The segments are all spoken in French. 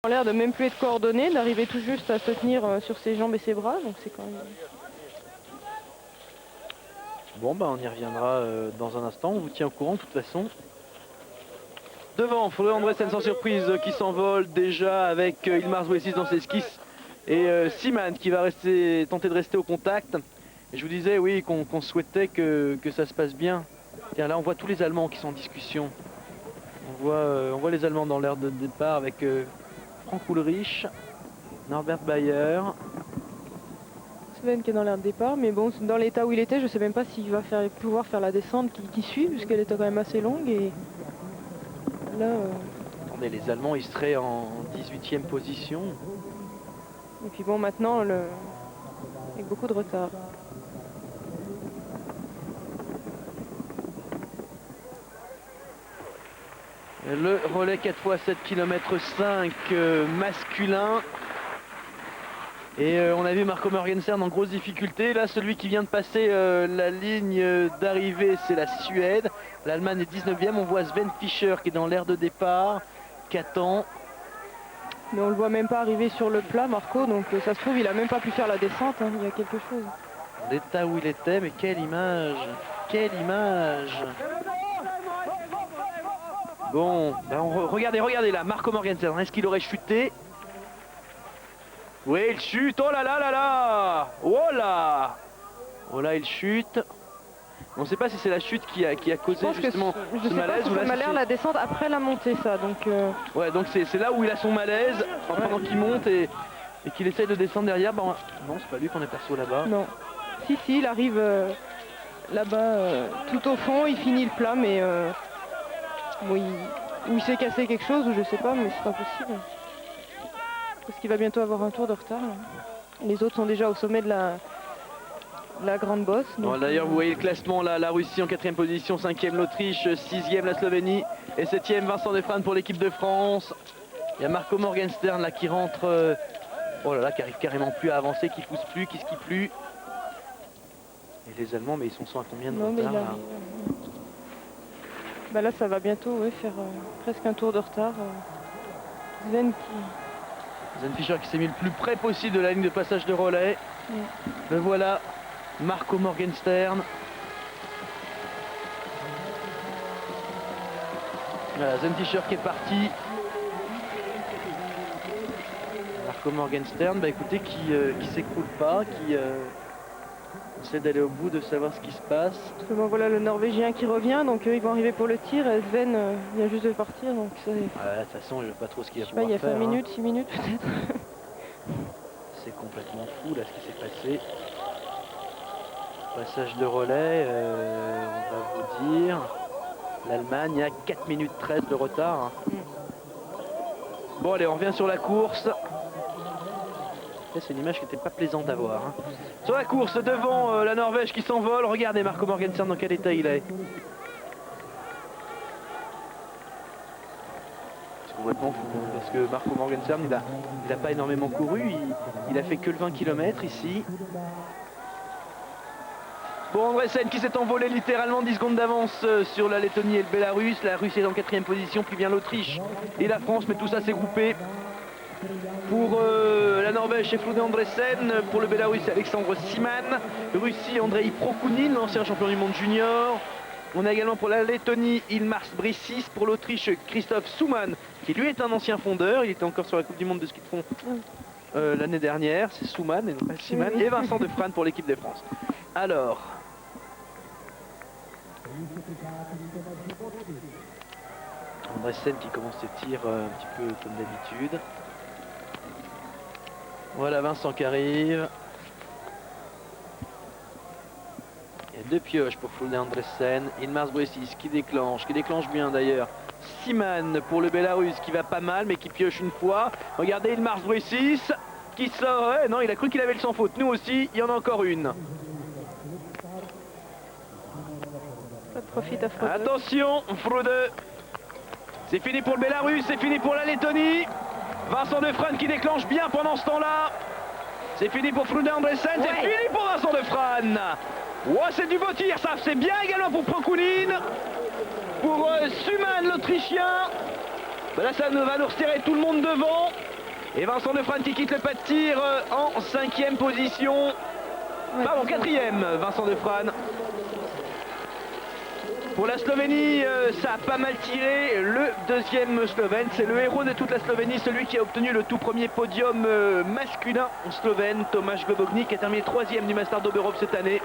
a l'air de même plus être coordonné, d'arriver tout juste à se tenir sur ses jambes et ses bras, donc c'est quand même... Bon, bah on y reviendra dans un instant, on vous tient au courant de toute façon. Devant, Frode Andresen sans surprise qui s'envole déjà avec Ilmar Zouessis dans ses skis et Simane qui va tenter de rester au contact. Et je vous disais, oui, qu'on souhaitait que ça se passe bien. Tiens, là, on voit tous les Allemands qui sont en discussion. On voit les Allemands dans l'aire de départ avec Frank Ulrich, Norbert Bayer. Sven qui est dans l'air de départ, mais bon, dans l'état où il était, je sais même pas s'il va pouvoir faire la descente qui suit, puisqu'elle était quand même assez longue. Et là, attendez, les Allemands, ils seraient en 18e position. Et puis bon, maintenant, avec beaucoup de retard. Le relais 4x7 km 5 masculin. Et on a vu Marco Morgenstern en grosse difficulté. Là, celui qui vient de passer la ligne d'arrivée, c'est la Suède. L'Allemagne est 19e. On voit Sven Fischer qui est dans l'aire de départ, qui attend. Mais on le voit même pas arriver sur le plat, Marco. Donc ça se trouve, il a même pas pu faire la descente. Hein. Il y a quelque chose. L'état où il était, mais quelle image! Quelle image! Bon, ben regardez là, Marco Morgenstern, est-ce qu'il aurait chuté? Oui, il chute, oh là là là là! Oh là! Oh là, il chute. On ne sait pas si c'est la chute qui a causé justement ce malaise. Je sais pas si ça m'a l'air la descente après la montée, ça. Donc ouais, donc c'est là où il a son malaise, pendant qu'il monte et qu'il essaye de descendre derrière. Ben, non, c'est pas lui qu'on est perçu là-bas. Non. Si, il arrive là-bas, tout au fond, il finit le plat, mais bon, il s'est cassé quelque chose, ou je sais pas, mais c'est pas possible. Parce qu'il va bientôt avoir un tour de retard. Là. Les autres sont déjà au sommet de la grande bosse. Bon, d'ailleurs, vous voyez le classement là, la Russie en 4e position, 5e l'Autriche, 6e la Slovénie et 7e Vincent Defrane pour l'équipe de France. Il y a Marco Morgenstern là qui rentre, oh là là, qui arrive carrément plus à avancer, qui pousse plus, qui skie plus. Et les Allemands, mais ils sont à combien de retard là? Bah là, ça va bientôt faire presque un tour de retard. Sven Fischer qui s'est mis le plus près possible de la ligne de passage de relais. Le voilà, Marco Morgenstern. Voilà, Sven Fischer qui est parti. Marco Morgenstern, bah écoutez, qui s'écroule pas, qui essaie d'aller au bout, de savoir ce qui se passe. Bon, voilà le Norvégien qui revient, donc ils vont arriver pour le tir. Sven vient juste de partir, donc c'est... De toute façon, je ne sais pas trop ce qu'il va pouvoir faire. Il y a 5 faire, minutes, 6 minutes peut-être. C'est complètement fou là ce qui s'est passé. Passage de relais, on va vous dire. L'Allemagne a 4 minutes 13 de retard. Bon allez, on revient sur la course. C'est une image qui n'était pas plaisante à voir. Hein. Sur la course, devant la Norvège qui s'envole. Regardez Marco Morgenstern dans quel état il est. C'est complètement fou. Parce que Marco Morgenstern, il a pas énormément couru. Il a fait que le 20 km ici. Bon, Andresen qui s'est envolé littéralement 10 secondes d'avance sur la Lettonie et le Bélarus. La Russie est en 4e position, puis vient l'Autriche et la France. Mais tout ça s'est groupé. Pour la Norvège, c'est Frode Andresen. Pour le Bélarus, c'est Alexandre Simane. Russie, Andrei Prokhounine, l'ancien champion du monde junior. On a également pour la Lettonie, Ilmar Zouessis. Pour l'Autriche, Christoph Souman, qui lui est un ancien fondeur. Il était encore sur la Coupe du monde de ski de fond l'année dernière. C'est Souman et non pas Simane. Et Vincent Defrane pour l'équipe de France. Alors... Andresen qui commence ses tirs un petit peu comme d'habitude. Voilà Vincent qui arrive. Il y a 2 pioches pour Frode Andresen. Ilmar Zouessis qui déclenche bien d'ailleurs. Simane pour le Bélarus qui va pas mal mais qui pioche une fois. Regardez Ilmar Zouessis qui sort. Non, il a cru qu'il avait le sans faute. Nous aussi, il y en a encore une. Profite à Frode. Attention, Frode. C'est fini pour le Bélarus, c'est fini pour la Lettonie. Vincent Defrane qui déclenche bien pendant ce temps-là. C'est fini pour Frode Andresen, c'est fini pour Vincent Defrane. Oh, c'est du beau tir, ça. C'est bien également pour Prokhounine. Pour Suman, l'Autrichien. Ben là, ça va nous retirer tout le monde devant. Et Vincent Defrane qui quitte le pas de tir en 5e position. Pardon, 4e, Vincent Defrane. Pour la Slovénie, ça a pas mal tiré. Le deuxième Slovène, c'est le héros de toute la Slovénie, celui qui a obtenu le tout premier podium masculin slovène, Tomáš Globogny, qui a terminé 3e du Master d'Oberhof cette année.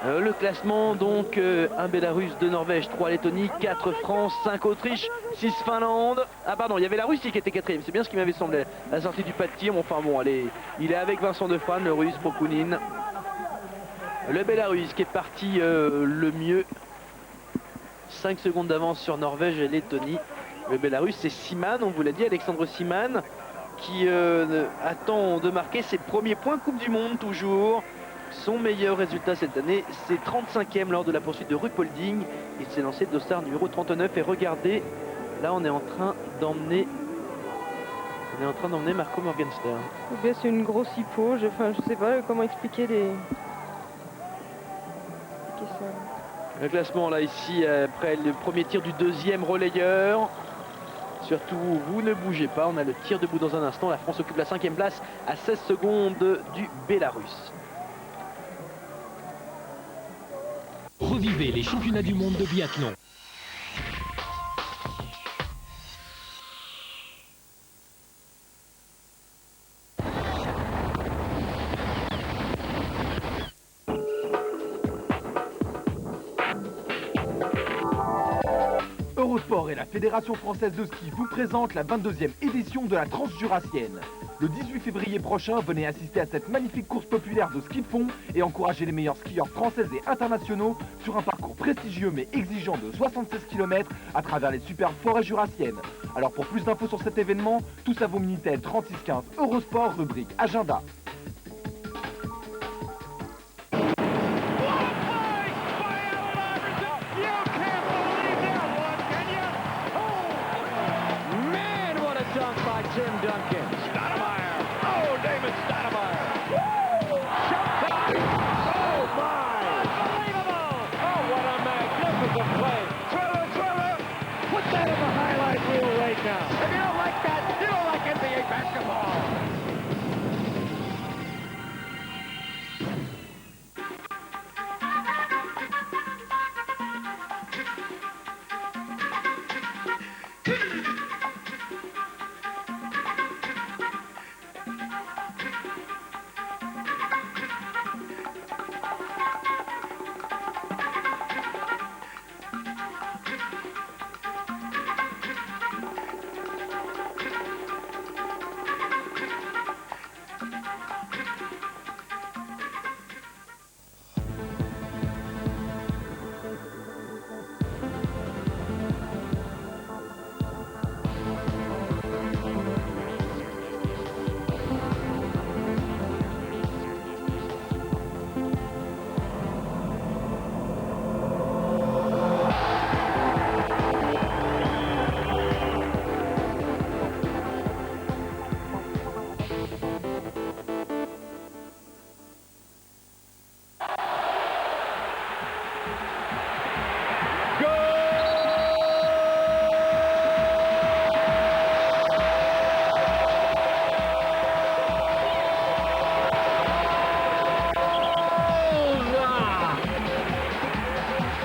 Le classement, donc, 1 Bélarus, 2 Norvège, 3 Lettonie, 4 France, 5 Autriche, 6 Finlande. Ah pardon, il y avait la Russie qui était 4e, c'est bien ce qui m'avait semblé. La sortie du pas de tir, enfin bon, allez, il est avec Vincent Defrane, le Russe Prokounine. Le Bélarus qui est parti le mieux. 5 secondes d'avance sur Norvège et Lettonie. Le Bélarus, c'est Siman, on vous l'a dit, Alexandre Siman, qui attend de marquer ses premiers points Coupe du Monde toujours. Son meilleur résultat cette année, c'est 35e lors de la poursuite de Ruhpolding. Il s'est lancé dossard numéro 39 et regardez, là on est en train d'emmener Marco Morgenstern. C'est une grosse hypo, je sais pas comment expliquer les... Le classement là ici après le premier tir du deuxième relayeur. Surtout vous ne bougez pas, on a le tir debout dans un instant. La France occupe la 5e place à 16 secondes du Bélarus. Revivez les championnats du monde de biathlon. Eurosport et la Fédération française de ski vous présentent la 22e édition de la Transjurassienne. Le 18 février prochain, venez assister à cette magnifique course populaire de ski de fond et encourager les meilleurs skieurs français et internationaux sur un parcours prestigieux mais exigeant de 76 km à travers les superbes forêts jurassiennes. Alors pour plus d'infos sur cet événement, tous à vos Minitel 3615 Eurosport, rubrique Agenda. Tim Duncan. Stoudemire. Oh, David Stoudemire. Shot. Oh, my. Unbelievable. Oh, what a magnificent play. Thriller. Put that in the highlight reel right now. If you don't like that, you don't like NBA basketball.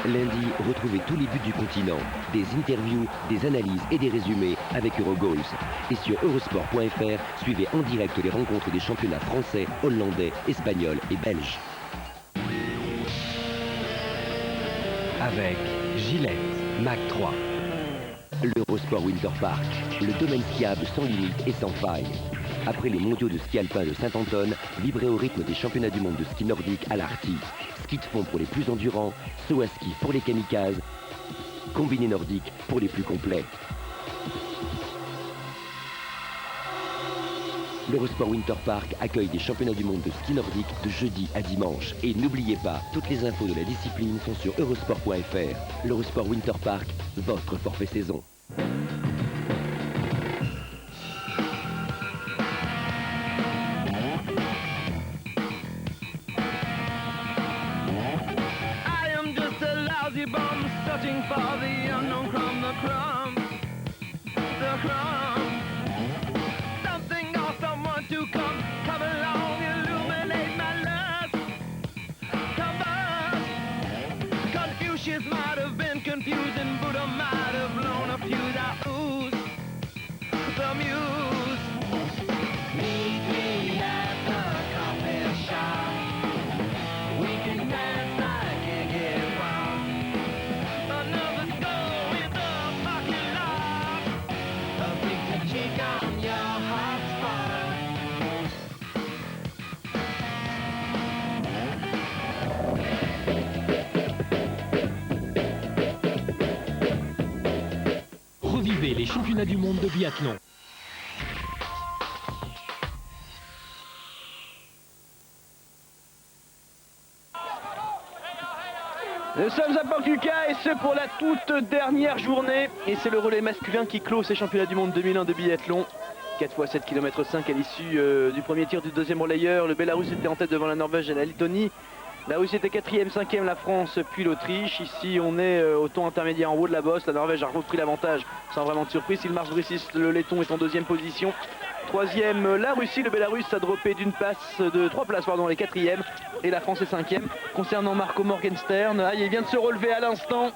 Lundi, retrouvez tous les buts du continent, des interviews, des analyses et des résumés avec Eurogoals. Et sur Eurosport.fr, suivez en direct les rencontres des championnats français, hollandais, espagnols et belges. Avec Gillette Mac 3. L'Eurosport Winter Park, le domaine skiable sans limite et sans faille. Après les mondiaux de ski alpin de Saint-Anton, vibrez au rythme des championnats du monde de ski nordique à l'Arty. Ski de fond pour les plus endurants, saut à ski pour les kamikazes, combiné nordique pour les plus complets. L'Eurosport Winter Park accueille des championnats du monde de ski nordique de jeudi à dimanche. Et n'oubliez pas, toutes les infos de la discipline sont sur Eurosport.fr. L'Eurosport Winter Park, votre forfait saison. Searching for the unknown crumb, the crumb. Revivez les championnats du monde de biathlon. Nous sommes à Port-Lucas et ce pour la toute dernière journée. Et c'est le relais masculin qui clôt ces championnats du monde 2001 de biathlon. 4 x 7 km 5 à l'issue du premier tir du deuxième relayeur. Le Bélarus était en tête devant la Norvège et la Lettonie. La Russie était 4e, 5e, la France puis l'Autriche. Ici on est au ton intermédiaire en haut de la bosse. La Norvège a repris l'avantage sans vraiment de surprise. Ilmars Brisis, le Letton, est en 2e position. 3e la Russie, le Bélarus a droppé de 3 places pardon, les 4e et la France est 5e. Concernant Marco Morgenstern, il vient de se relever à l'instant.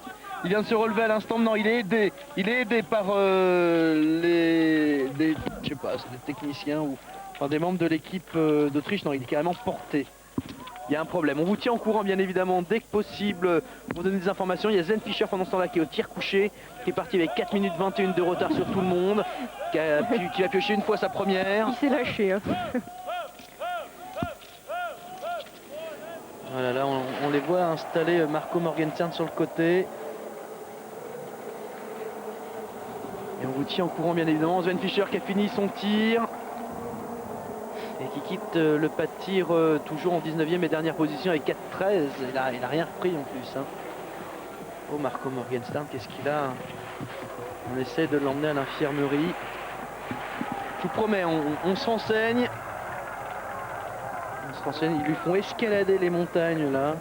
Non, il est aidé par des techniciens ou enfin, des membres de l'équipe d'Autriche. Non, il est carrément porté. Il y a un problème. On vous tient au courant bien évidemment dès que possible pour vous donner des informations. Il y a Sven Fischer pendant ce temps-là qui est au tir couché, qui est parti avec 4 minutes 21 de retard sur tout le monde, qui a pioché une fois sa première. Il s'est lâché. Hein. Voilà, là on les voit installer Marco Morgenstern sur le côté. Et on vous tient au courant bien évidemment. Sven Fischer qui a fini son tir. Et qui quitte le pas de tir toujours en 19e et dernière position avec 4-13. Il a rien repris en plus. Hein. Oh Marco Morgenstern, qu'est-ce qu'il a? On essaie de l'emmener à l'infirmerie. Je vous promets, on se renseigne. Ils lui font escalader les montagnes là.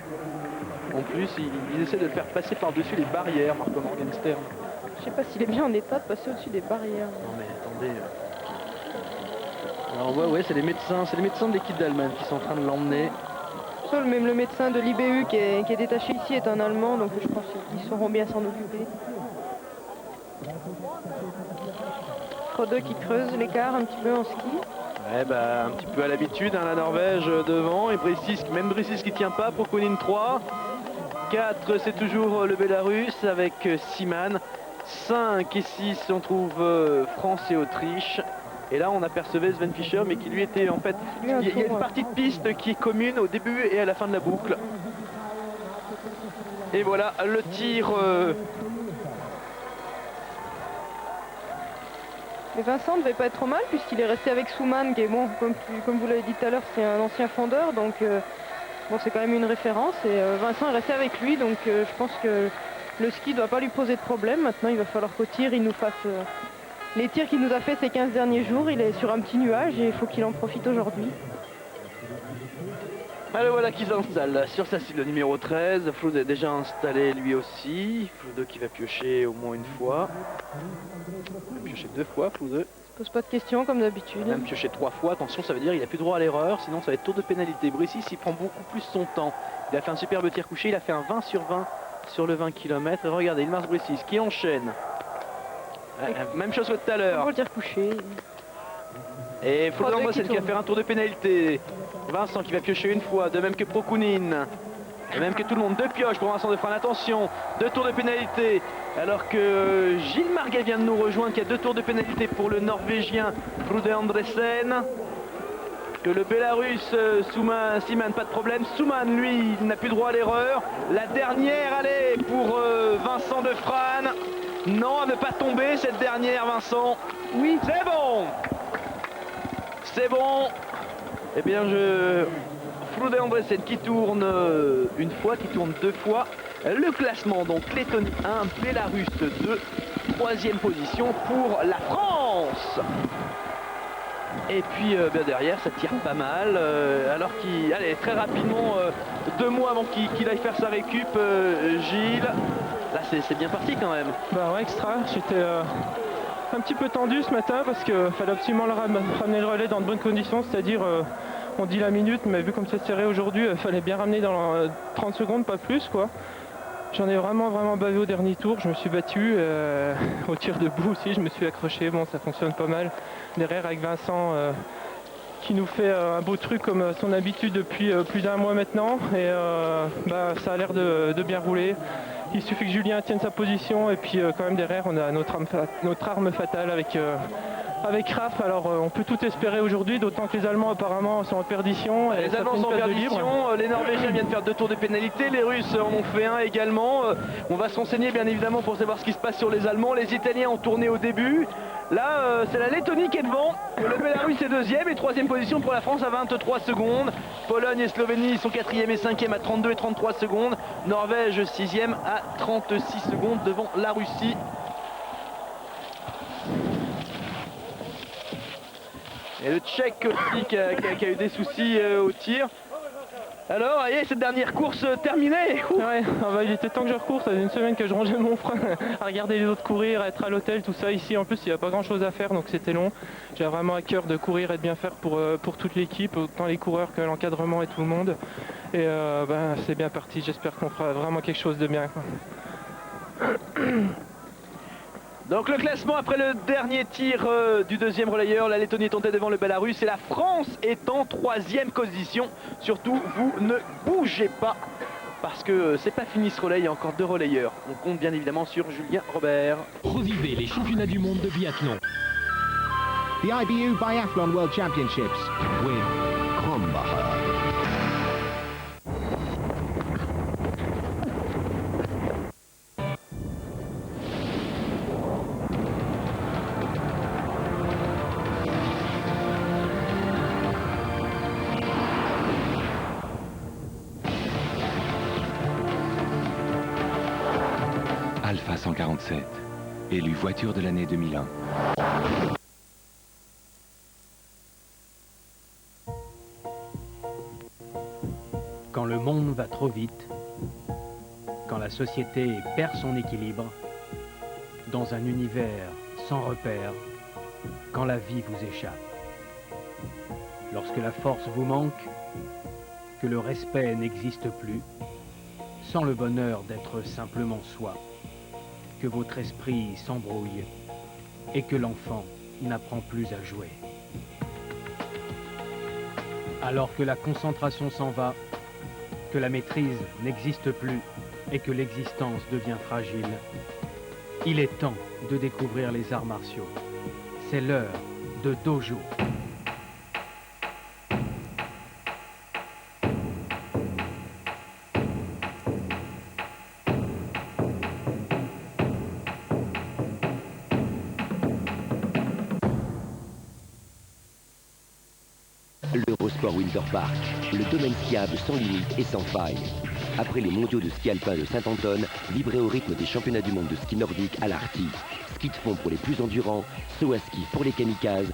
En plus, ils essaient de le faire passer par-dessus les barrières, Marco Morgenstern. Je sais pas s'il est bien en état de passer au-dessus des barrières. Non mais attendez. Alors ouais, c'est les médecins de l'équipe d'Allemagne qui sont en train de l'emmener. Même le médecin de l'IBU qui est détaché ici est un Allemand, donc je pense qu'ils sauront bien s'en occuper. Frode qui creuse l'écart un petit peu en ski. Ouais, un petit peu à l'habitude, hein, la Norvège devant et Brisis qui tient pas, Prokonine 3. 4 c'est toujours le Bélarus avec Siman. 5 et 6 on trouve France et Autriche. Et là on apercevait Sven Fischer mais qui lui était en fait... Il y a une partie de piste qui est commune au début et à la fin de la boucle. Et voilà le tir... Mais Vincent ne devait pas être trop mal puisqu'il est resté avec Souman qui est bon, comme vous l'avez dit tout à l'heure, c'est un ancien fondeur, donc bon, c'est quand même une référence. Et Vincent est resté avec lui, donc je pense que le ski ne doit pas lui poser de problème. Maintenant il va falloir qu'au tir il nous fasse les tirs qu'il nous a fait ces 15 derniers jours. Il est sur un petit nuage et il faut qu'il en profite aujourd'hui. Alors voilà qui s'installe sur sa cible numéro 13. Flood est déjà installé lui aussi. Flood qui va piocher au moins une fois. Il va piocher 2 fois, Flood. Pose pas de questions comme d'habitude. Même piocher 3 fois, attention, ça veut dire qu'il n'a plus droit à l'erreur, sinon ça va être tour de pénalité. Brisis il prend beaucoup plus son temps. Il a fait un superbe tir couché, il a fait un 20 sur 20 sur le 20 km. Et regardez, Ilmars Brisis qui enchaîne. Même chose que tout à l'heure. On va le tir couché. Et Flood Andresen qui va faire un tour de pénalité. Vincent qui va piocher une fois, de même que Prokonine. De même que tout le monde. 2 pioches pour Vincent Defrane. Attention, 2 tours de pénalité. Alors que Gilles Marguet vient de nous rejoindre, qui a 2 tours de pénalité pour le Norvégien Frode Andresen. Que le Bélarus Siman, pas de problème. Souman, lui, il n'a plus droit à l'erreur. La dernière, allez, pour Vincent Defrane. Non, elle ne veut pas tomber cette dernière, Vincent. Oui. C'est bon. C'est bon. Eh bien, Frode Andresen qui tourne une fois, qui tourne 2 fois. Le classement, donc Lettonie 1, Bélarus 2, 3e position pour la France. Et puis derrière, ça tire pas mal. Alors qu'il, allez, très rapidement, 2 mois avant qu'il aille faire sa récup, Gilles. Là, c'est bien parti quand même. Bah ouais, extra. J'étais un petit peu tendu ce matin parce qu'il fallait absolument ramener le relais dans de bonnes conditions, c'est-à-dire on dit la minute, mais vu comme c'est serré aujourd'hui, il fallait bien ramener dans 30 secondes, pas plus quoi. J'en ai vraiment bavé au dernier tour, je me suis battu, au tir debout aussi, je me suis accroché, bon ça fonctionne pas mal. Derrière avec Vincent qui nous fait un beau truc comme son habitude depuis plus d'1 mois maintenant, et ça a l'air de bien rouler. Il suffit que Julien tienne sa position et puis quand même derrière on a notre arme fatale avec avec Raff. Alors on peut tout espérer aujourd'hui, d'autant que les Allemands apparemment sont en perdition. Les Allemands sont en perdition, les Norvégiens viennent faire 2 tours de pénalité, les Russes en ont fait un également. On va se renseigner bien évidemment pour savoir ce qui se passe sur les Allemands. Les Italiens ont tourné au début. Là, c'est la Lettonie qui est devant. Le Bélarus est deuxième et troisième position pour la France à 23 secondes. Pologne et Slovénie sont quatrième et cinquième à 32 et 33 secondes. Norvège sixième à 36 secondes devant la Russie. Et le Tchèque aussi qui a eu des soucis au tir. Alors, allez, cette dernière course terminée. Ouais, il était temps que je recours, ça faisait une semaine que je rangeais mon frein à regarder les autres courir, à être à l'hôtel, tout ça. Ici en plus il n'y a pas grand chose à faire donc c'était long. J'ai vraiment à cœur de courir et de bien faire pour toute l'équipe, autant les coureurs que l'encadrement et tout le monde. Et c'est bien parti, j'espère qu'on fera vraiment quelque chose de bien, quoi. Donc le classement après le dernier tir du deuxième relayeur, la Lettonie est en tête devant le Bélarus et la France est en troisième position. Surtout, vous ne bougez pas parce que c'est pas fini ce relais, il y a encore 2 relayeurs. On compte bien évidemment sur Julien Robert. Revivez les championnats du monde de biathlon. The IBU Biathlon World Championships with Krombacher. Alpha 147, élu voiture de l'année 2001. Quand le monde va trop vite, quand la société perd son équilibre, dans un univers sans repère, quand la vie vous échappe, lorsque la force vous manque, que le respect n'existe plus, sans le bonheur d'être simplement soi, que votre esprit s'embrouille et que l'enfant n'apprend plus à jouer. Alors que la concentration s'en va, que la maîtrise n'existe plus et que l'existence devient fragile, il est temps de découvrir les arts martiaux. C'est l'heure de Dojo. L'Eurosport Winter Park, le domaine skiable sans limite et sans faille. Après les mondiaux de ski alpin de Saint-Anton, vibrez au rythme des championnats du monde de ski nordique à l'Arty. Ski de fond pour les plus endurants, saut à ski pour les kamikazes,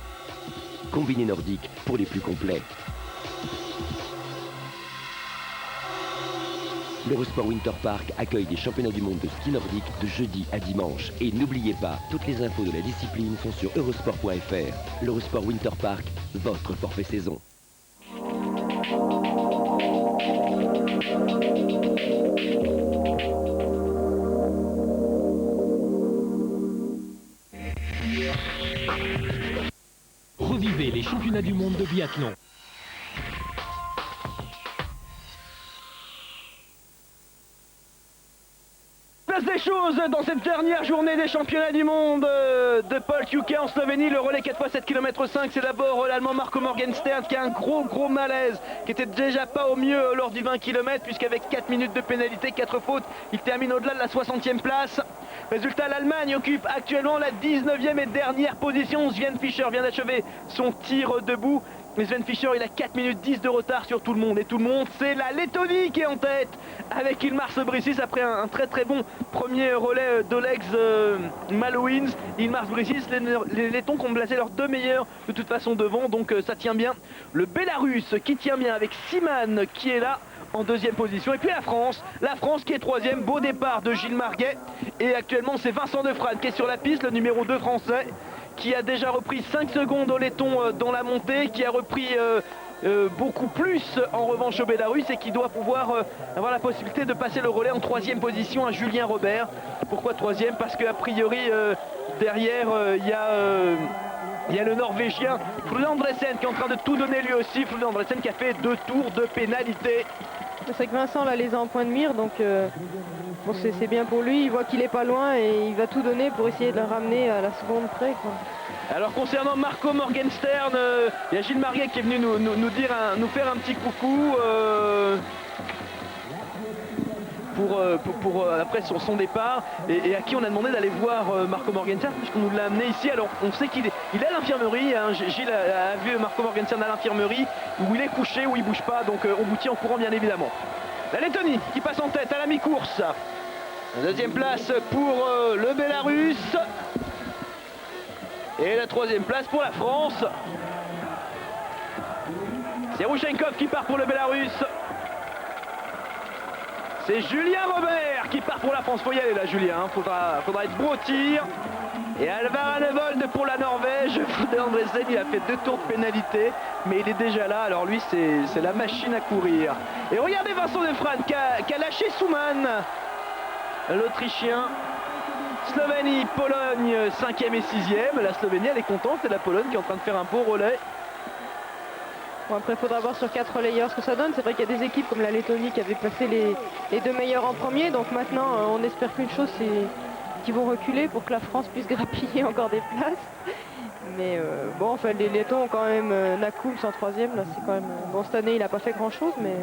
combiné nordique pour les plus complets. L'Eurosport Winter Park accueille des championnats du monde de ski nordique de jeudi à dimanche. Et n'oubliez pas, toutes les infos de la discipline sont sur eurosport.fr. L'Eurosport Winter Park, votre forfait saison. Revivez les championnats du monde de biathlon. Place des choses dans cette dernière journée des championnats du monde de Paul Kuka en Slovénie. Le relais 4x7 km 5, c'est d'abord l'Allemand Marco Morgenstern qui a un gros malaise, qui était déjà pas au mieux lors du 20 km, puisqu'avec 4 minutes de pénalité, 4 fautes, il termine au-delà de la 60e place. Résultat, l'Allemagne occupe actuellement la 19e et dernière position. Sven Fischer vient d'achever son tir debout. Mais Sven Fischer, il a 4 minutes 10 de retard sur tout le monde. Et tout le monde, c'est la Lettonie qui est en tête avec Ilmars Brisis après un très bon premier relais d'Olegs Malouins. Ilmars Brisis, les Lettons qui ont placé leurs 2 meilleurs de toute façon devant. Donc ça tient bien. Le Bélarus qui tient bien avec Siman qui est là en 2e position. Et puis la France qui est 3e. Beau départ de Gilles Marguet. Et actuellement, c'est Vincent Defrane qui est sur la piste, le numéro 2 français, qui a déjà repris 5 secondes au laiton dans la montée, qui a repris beaucoup plus en revanche au Bélarus et qui doit pouvoir avoir la possibilité de passer le relais en 3e position à Julien Robert. Pourquoi 3e? Parce qu'a priori derrière il y a le Norvégien Frode Andresen qui est en train de tout donner lui aussi. Frode Andresen qui a fait 2 tours de pénalité. C'est vrai que Vincent là les a en point de mire, donc bon, c'est bien pour lui, il voit qu'il est pas loin et il va tout donner pour essayer de le ramener à la seconde près, quoi. Alors concernant Marco Morgenstern, il y a Gilles Marguet qui est venu nous faire un petit coucou pour après son départ et à qui on a demandé d'aller voir Marco Morgenstern puisqu'on nous l'a amené ici. Alors on sait qu'il est à l'infirmerie, hein. Gilles a vu Marco Morgenstern à l'infirmerie où il est couché, où il bouge pas, donc on vous tient au courant bien évidemment. La Lettonie qui passe en tête à la mi-course. Deuxième place pour le Bélarus. Et la troisième place pour la France. C'est Rouchenkov qui part pour le Bélarus. C'est Julien Robert qui part pour la France. Faut y aller là, Julien. Faudra être beau au tir. Et Alvar Anevold pour la Norvège. Frode Andresen, il a fait 2 tours de pénalité, mais il est déjà là. Alors lui, c'est la machine à courir. Et regardez Vincent Defrane qui a lâché Souman, l'Autrichien. Slovénie, Pologne, 5e et 6e. La Slovénie, elle est contente. C'est la Pologne qui est en train de faire un beau relais. Bon, après, il faudra voir sur 4 relayeurs ce que ça donne. C'est vrai qu'il y a des équipes comme la Lettonie qui avaient placé les 2 meilleurs en premier. Donc maintenant, on espère qu'une chose, c'est qu'ils vont reculer pour que la France puisse grappiller encore des places. Mais bon, enfin, les Lettons ont quand même Nakums en 3e. Là, c'est quand même bon. Cette année, il n'a pas fait grand-chose, mais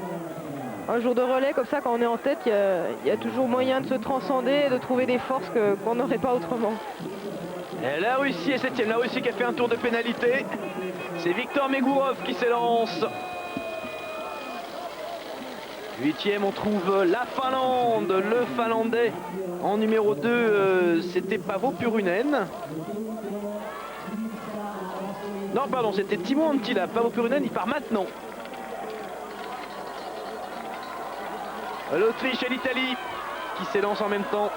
un jour de relais comme ça, quand on est en tête, il y a toujours moyen de se transcender et de trouver des forces qu'on n'aurait pas autrement. Et la Russie est 7e. La Russie qui a fait un tour de pénalité. C'est Victor Megourov qui s'élance. 8e, on trouve la Finlande, le Finlandais. En numéro 2, c'était Paavo Purunen. Non, pardon, c'était Timo Anttila. Paavo Purunen, il part maintenant. L'Autriche et l'Italie qui s'élancent en même temps.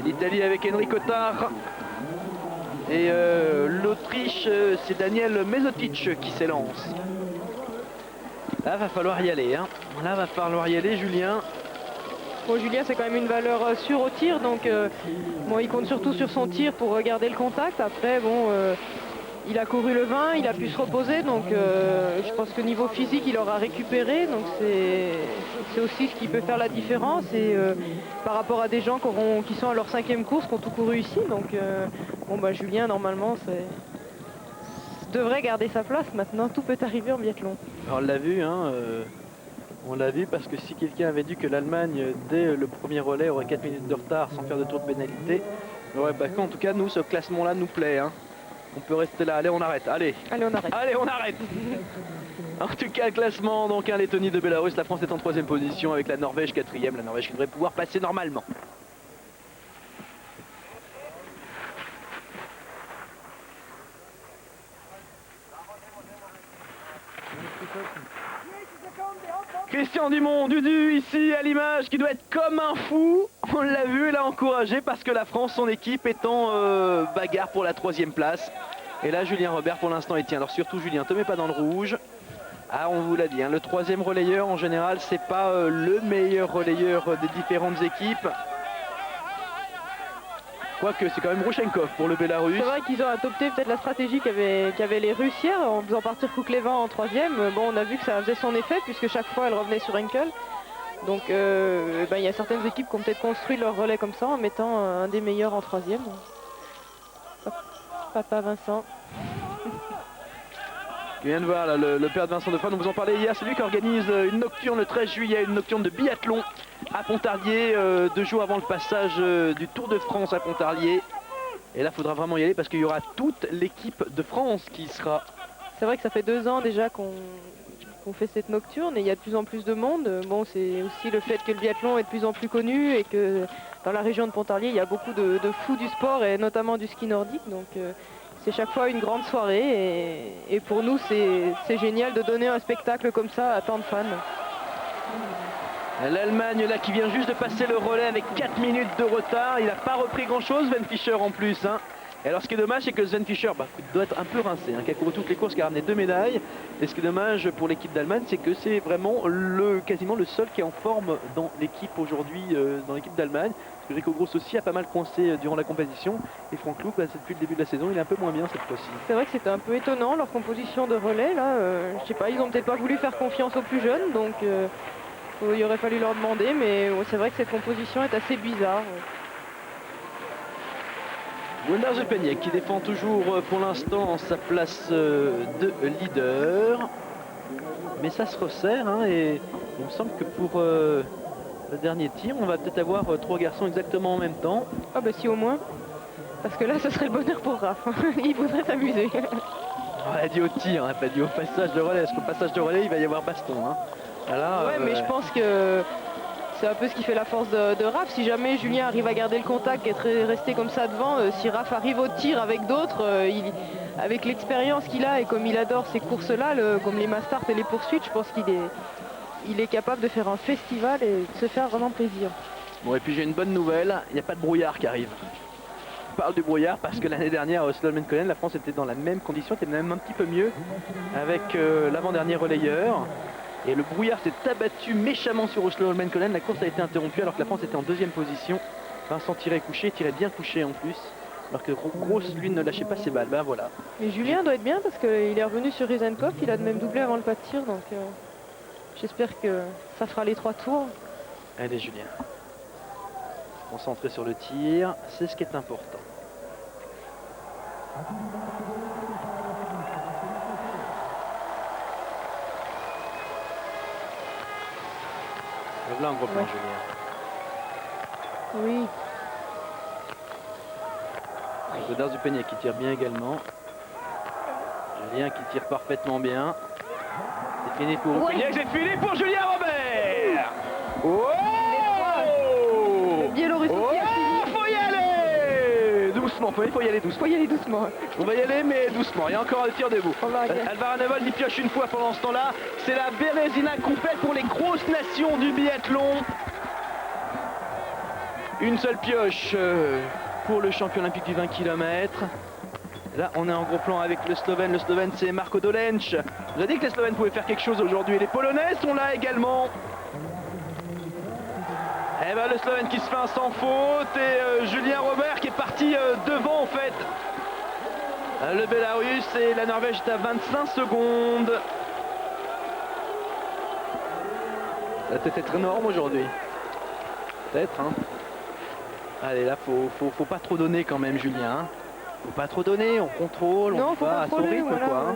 L'Italie avec Henrik Ottar. Et l'Autriche, c'est Daniel Mezotic qui s'élance. Là, va falloir y aller. Hein. Là, va falloir y aller, Julien. Bon, Julien, c'est quand même une valeur sûre au tir. Donc, bon, il compte surtout sur son tir pour regarder le contact. Après, bon, il a couru le 20, il a pu se reposer. Donc, je pense que niveau physique, il aura récupéré. Donc, c'est aussi ce qui peut faire la différence. Et par rapport à des gens qui sont à leur 5e course, qui ont tout couru ici. Donc, bon, bah, Julien, normalement, devrait garder sa place. Maintenant, tout peut arriver en biathlon. Alors, on l'a vu, hein, on l'a vu parce que si quelqu'un avait dit que l'Allemagne, dès le premier relais, aurait 4 minutes de retard sans faire de tour de pénalité, ouais, bah, en tout cas, nous, ce classement-là nous plaît. Hein. On peut rester là. Allez, on arrête. Allez, on arrête. Allez, on arrête. En tout cas, classement, donc, Lettonie de Bélarus. La France est en 3e position avec la Norvège 4e. La Norvège qui devrait pouvoir passer normalement. Christian Dumont, Dudu, ici à l'image, qui doit être comme un fou. On l'a vu, il a encouragé parce que la France, son équipe, est en bagarre pour la 3e place. Et là, Julien Robert, pour l'instant, il tient. Alors surtout, Julien, te mets pas dans le rouge. Ah, on vous l'a dit, hein, le 3e relayeur, en général, c'est pas le meilleur relayeur des différentes équipes. Quoique, c'est quand même Rouchenkov pour le Bélarus. C'est vrai qu'ils ont adopté peut-être la stratégie qu'avaient les Russes hier en faisant partir Kukleva en 3e. Bon, on a vu que ça faisait son effet puisque chaque fois elle revenait sur Henkel. Donc il y a certaines équipes qui ont peut-être construit leur relais comme ça en mettant un des meilleurs en 3e. Papa Vincent. Je viens de voir là, le père de Vincent Defrane, on vous en parlait hier, c'est lui qui organise une nocturne le 13 juillet, une nocturne de biathlon à Pontarlier, 2 jours avant le passage du Tour de France à Pontarlier. Et là, il faudra vraiment y aller parce qu'il y aura toute l'équipe de France qui sera. C'est vrai que ça fait 2 ans déjà qu'on fait cette nocturne et il y a de plus en plus de monde. Bon, c'est aussi le fait que le biathlon est de plus en plus connu et que dans la région de Pontarlier, il y a beaucoup de fous du sport et notamment du ski nordique. Donc c'est chaque fois une grande soirée et pour nous, c'est génial de donner un spectacle comme ça à tant de fans. L'Allemagne là qui vient juste de passer le relais avec 4 minutes de retard. Il n'a pas repris grand chose, Sven Fischer en plus. Hein. Et alors ce qui est dommage, c'est que Sven Fischer doit être un peu rincé, hein, qui a couru toutes les courses, qui a ramené 2 médailles. Et ce qui est dommage pour l'équipe d'Allemagne, c'est que c'est vraiment quasiment le seul qui est en forme dans l'équipe aujourd'hui, dans l'équipe d'Allemagne. Parce que Rico Gross aussi a pas mal coincé durant la compétition. Et Franck Loup, depuis le début de la saison, il est un peu moins bien cette fois-ci. C'est vrai que c'était un peu étonnant leur composition de relais. Là, je sais pas, ils ont peut-être pas voulu faire confiance aux plus jeunes. Donc il aurait fallu leur demander. Mais c'est vrai que cette composition est assez bizarre. Wonder Zepeniek qui défend toujours pour l'instant sa place de leader. Mais ça se resserre hein, et il me semble que pour le dernier tir, on va peut-être avoir 3 garçons exactement en même temps. Ah bah si au moins. Parce que là, ce serait le bonheur pour Raph. Il voudrait s'amuser. On a dit au tir, hein, pas dit au passage de relais. Parce qu'au passage de relais, il va y avoir baston. Hein. Là, ouais, mais je pense que c'est un peu ce qui fait la force de Raph. Si jamais Julien arrive à garder le contact et rester comme ça devant, si Raph arrive au tir avec d'autres, avec l'expérience qu'il a et comme il adore ces courses-là, comme les Mastart et les poursuites, je pense qu'il est capable de faire un festival et de se faire vraiment plaisir. Bon, et puis j'ai une bonne nouvelle, il n'y a pas de brouillard qui arrive. Je parle du brouillard parce que l'année dernière au Sloven-Konen, la France était dans la même condition, était même un petit peu mieux avec l'avant-dernier relayeur. Et le brouillard s'est abattu méchamment sur Oslo-Holmenkollen. La course a été interrompue alors que la France était en 2e position. Vincent tirait couché, tirait bien couché en plus. Alors que Grosse, lui, ne lâchait pas ses balles. Ben voilà. Mais Julien doit être bien parce qu'il est revenu sur Rizenkopf. Il a de même doublé avant le pas de tir. Donc j'espère que ça fera les 3 tours. Allez Julien. Concentré sur le tir, c'est ce qui est important. Là, un gros plan, Julien. Oui. Godard Zepeniek qui tire bien également. Julien qui tire parfaitement bien. C'est fini pour Zepeniek, c'est fini pour Julien Robert. Oh, le Biélorusse aussi a fini. Faut y aller doucement, faut y aller doucement. Faut y aller doucement. On va y aller mais doucement, il y a encore un tir debout. Alvar Nevol y pioche une fois pendant ce temps-là. C'est la Bérésina complète pour les grosses nations du biathlon. Une seule pioche pour le champion olympique du 20 km. Là on est en gros plan avec le Slovène. Le Slovène c'est Marko Dolenc. Je vous ai dit que les Slovènes pouvaient faire quelque chose aujourd'hui. Et les Polonais sont là également. Et ben le Slovène qui se fait un sans faute et Julien Robert qui est parti devant en fait. Le Bélarus et la Norvège est à 25 secondes. Ça peut être énorme aujourd'hui. Peut-être hein. Allez là faut pas trop donner quand même Julien. Faut pas trop donner, on contrôle, on va à son rythme voilà, quoi. Hein.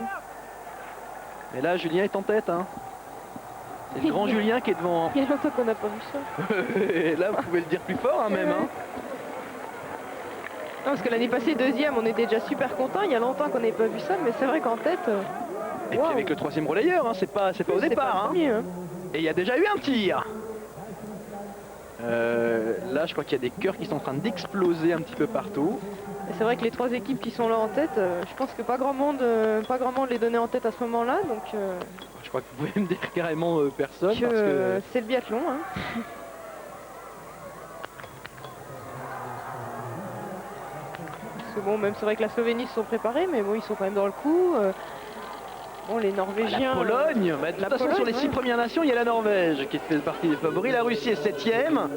Mais là Julien est en tête hein. C'est le grand Julien qui est devant. Il y a longtemps qu'on n'a pas vu ça. Et là vous pouvez le dire plus fort hein, même hein. Non, parce que l'année passée 2e on était déjà super contents. Il y a longtemps qu'on n'avait pas vu ça, mais c'est vrai qu'en tête. Et puis avec le 3e relayeur, hein, c'est pas au départ. Premier, hein. Et il y a déjà eu un tir. Là je crois qu'il y a des cœurs qui sont en train d'exploser un petit peu partout. C'est vrai que les 3 équipes qui sont là en tête, je pense que pas grand monde les donnait en tête à ce moment-là. Donc je crois que vous pouvez me dire carrément personne. Parce que c'est le biathlon. Hein. Parce que bon, même c'est vrai que la Slovénie se sont préparés, mais bon, ils sont quand même dans le coup. Bon, les Norvégiens. La Pologne, de toute façon, sur les 6 premières nations, il y a la Norvège qui fait partie des favoris. La Russie est 7e.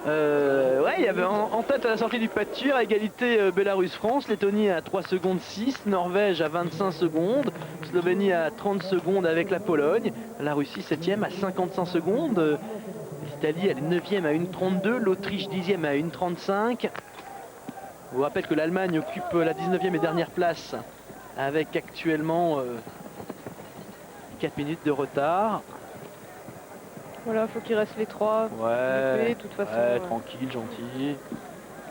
Ouais, il y avait en tête à la sortie du pas de tir, à égalité Bélarus-France, Lettonie à 3 secondes 6, Norvège à 25 secondes, Slovénie à 30 secondes avec la Pologne, la Russie 7e à 55 secondes, l'Italie elle est 9e à 1,32, l'Autriche 10e à 1,35. Je vous rappelle que l'Allemagne occupe la 19e et dernière place avec actuellement 4 minutes de retard. Voilà, faut qu'il reste les 3. Ouais, de toute façon, ouais, tranquille, gentil.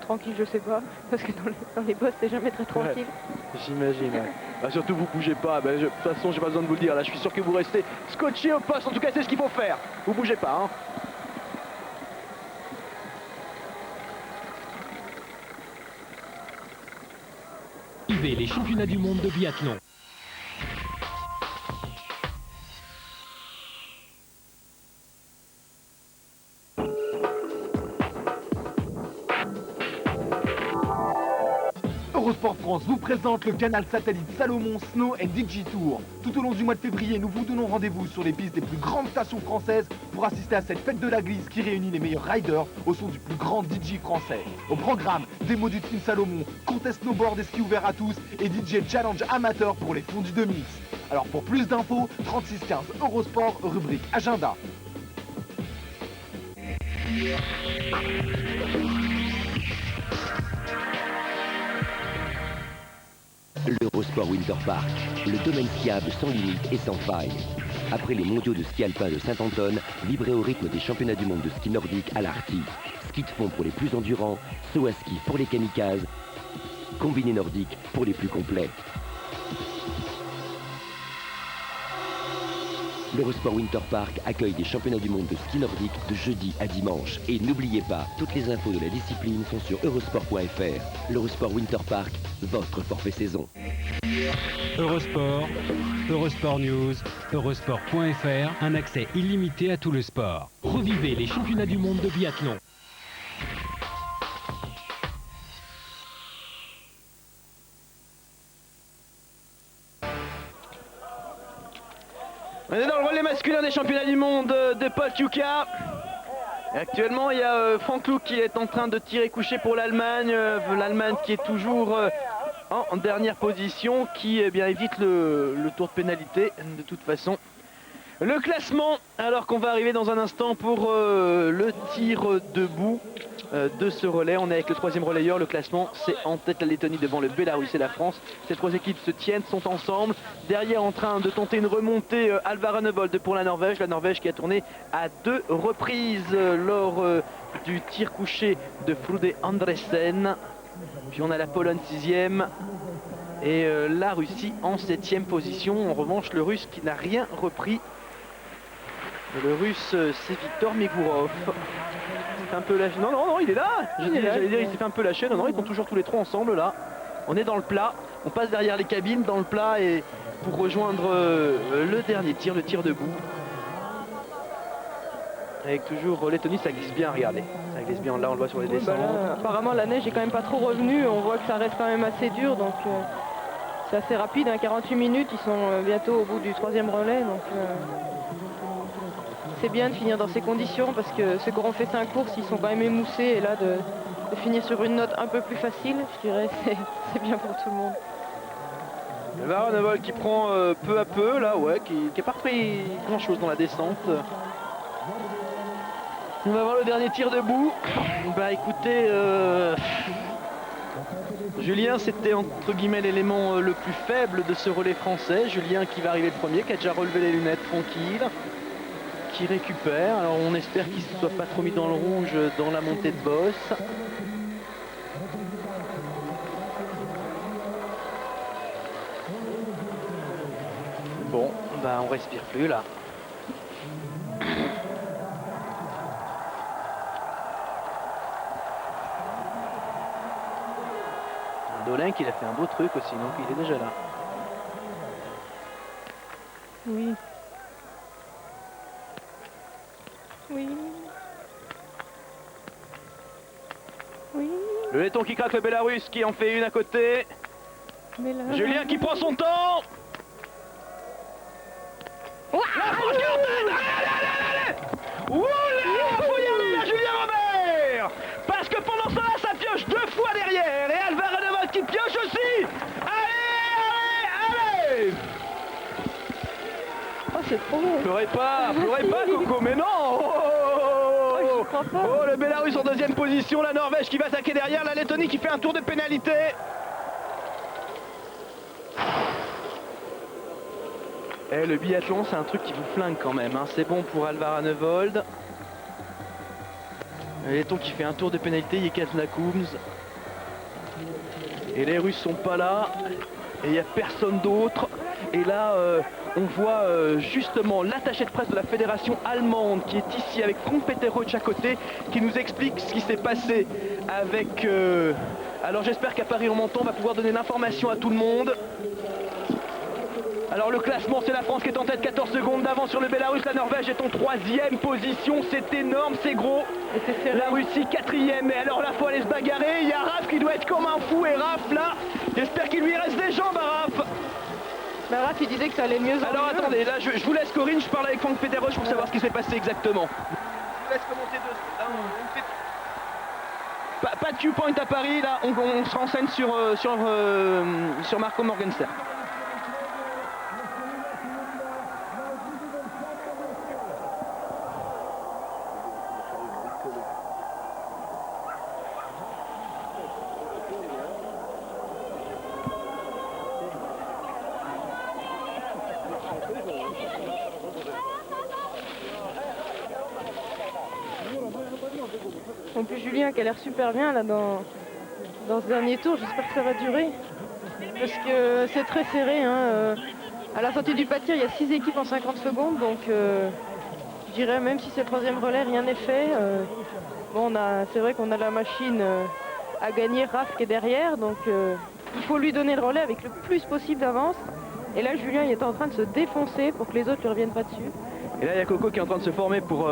Tranquille, je sais pas, parce que dans les bosses, c'est jamais très tranquille. Ouais, j'imagine, ouais. Bah, surtout, vous bougez pas. Bah, de toute façon, j'ai pas besoin de vous le dire. Là, je suis sûr que vous restez scotché au poste. En tout cas, c'est ce qu'il faut faire. Vous bougez pas, hein. Suivez les championnats du monde de biathlon. Eurosport France vous présente le canal satellite Salomon Snow and DJ Tour. Tout au long du mois de février, nous vous donnons rendez-vous sur les pistes des plus grandes stations françaises pour assister à cette fête de la glisse qui réunit les meilleurs riders au son du plus grand DJ français. Au programme, démo du Team Salomon, contest snowboard et ski ouvert à tous et DJ challenge amateur pour les fondus de mix. Alors pour plus d'infos, 3615 Eurosport, rubrique agenda. l'Eurosport Winter Park, le domaine skiable sans limite et sans faille. Après les mondiaux de ski alpin de Saint-Anton, vibrez au rythme des championnats du monde de ski nordique à l'Arty. Ski de fond pour les plus endurants, saut à ski pour les kamikazes, combiné nordique pour les plus complets. L'Eurosport Winter Park accueille des championnats du monde de ski nordique de jeudi à dimanche. Et n'oubliez pas, toutes les infos de la discipline sont sur eurosport.fr. L'Eurosport Winter Park, votre forfait saison. Eurosport, Eurosport News, Eurosport.fr, un accès illimité à tout le sport. Revivez les championnats du monde de biathlon. On est dans le relais masculin des championnats du monde de Podgorica. Actuellement, il y a Frank Luke qui est en train de tirer coucher pour l'Allemagne. L'Allemagne qui est toujours en dernière position, qui évite le tour de pénalité de toute façon. Le classement, alors qu'on va arriver dans un instant pour le tir debout de ce relais. On est avec le troisième relayeur. Le classement, c'est en tête la Lettonie devant le Bélarus et la France. Ces trois équipes se tiennent, sont ensemble. Derrière, en train de tenter une remontée, Alvar Rønevold pour la Norvège. La Norvège qui a tourné à 2 reprises lors du tir couché de Frode Andresen. Puis on a la Pologne 6e et la Russie en 7e position. En revanche, le Russe qui n'a rien repris. Le Russe, c'est Viktor Megourov. Il s'est un peu lâché. Non, il est là. J'allais dire, il s'est fait un peu lâché. Non, ils sont toujours tous les trois ensemble là. On est dans le plat. On passe derrière les cabines dans le plat et pour rejoindre le dernier tir, le tir debout. Avec toujours Lettonie, ça glisse bien, regardez. Ça glisse bien, là on le voit sur les descentes. Là, apparemment la neige est quand même pas trop revenue. On voit que ça reste quand même assez dur. Donc c'est assez rapide. 48 minutes. Ils sont bientôt au bout du troisième relais. Donc c'est bien de finir dans ces conditions parce que ceux qui auront fait 5 courses, ils sont quand même émoussés. Et là, de finir sur une note un peu plus facile, je dirais, c'est bien pour tout le monde. Le Rønevold qui prend peu à peu, là, ouais, qui n'a pas pris grand chose dans la descente. On va voir le dernier tir debout. Bah écoutez, Julien, c'était entre guillemets l'élément le plus faible de ce relais français. Julien qui va arriver le premier, qui a déjà relevé les lunettes tranquille. Qui récupère, alors on espère qu'il ne soit pas trop mis dans le rouge dans la montée de bosse. Bon, bah on respire plus là. Dolin qui a fait un beau truc aussi, donc il est déjà là. Oui. Oui. Oui. Le Letton qui craque le Bélarus qui en fait une à côté. Julien qui prend son temps. La France qui en tête. Allez. Oula, faut y aller à Julien Robert. Parce que pendant ça, ça pioche 2 fois derrière. Et Alvar Rønevold qui pioche aussi. Allez. Oh, c'est trop beau. Pleurez pas, Coco, mais non. Oh, le Bélarus en 2e position, la Norvège qui va attaquer derrière, la Lettonie qui fait un tour de pénalité. Et le biathlon, c'est un truc qui vous flingue quand même, hein. C'est bon pour Alvar Rønevold. Le Letton qui fait un tour de pénalité, Yekaz Nakums. Et les Russes sont pas là, et il n'y a personne d'autre. Et là, on voit justement l'attaché de presse de la fédération allemande qui est ici avec Frank-Peter Reusch à côté, qui nous explique ce qui s'est passé avec... Alors j'espère qu'à Paris en montant, on va pouvoir donner l'information à tout le monde. Alors le classement, c'est la France qui est en tête, 14 secondes d'avance sur le Bélarus. La Norvège est en 3e position, c'est énorme, c'est gros. La Russie 4e, et alors là, faut aller se bagarrer. Il y a Raph qui doit être comme un fou, et Raph là, j'espère qu'il lui reste des jambes à Raph. Bah Raph, il disait que ça allait mieux. Alors attendez, là je vous laisse Corinne, je parle avec Frank-Peter Reusch pour savoir ce qui s'est passé exactement. Je vous laisse commenter pas de Q-point à Paris, là on se renseigne sur Marco Morgenstern. En plus Julien qui a l'air super bien là dans ce dernier tour, j'espère que ça va durer. Parce que c'est très serré. Hein. À la sortie du pâtir, il y a 6 équipes en 50 secondes. Donc je dirais même si c'est le 3e relais, rien n'est fait. Bon, c'est vrai qu'on a la machine à gagner, Raph qui est derrière. Donc il faut lui donner le relais avec le plus possible d'avance. Et là Julien il est en train de se défoncer pour que les autres ne reviennent pas dessus. Et là il y a Coco qui est en train de se former pour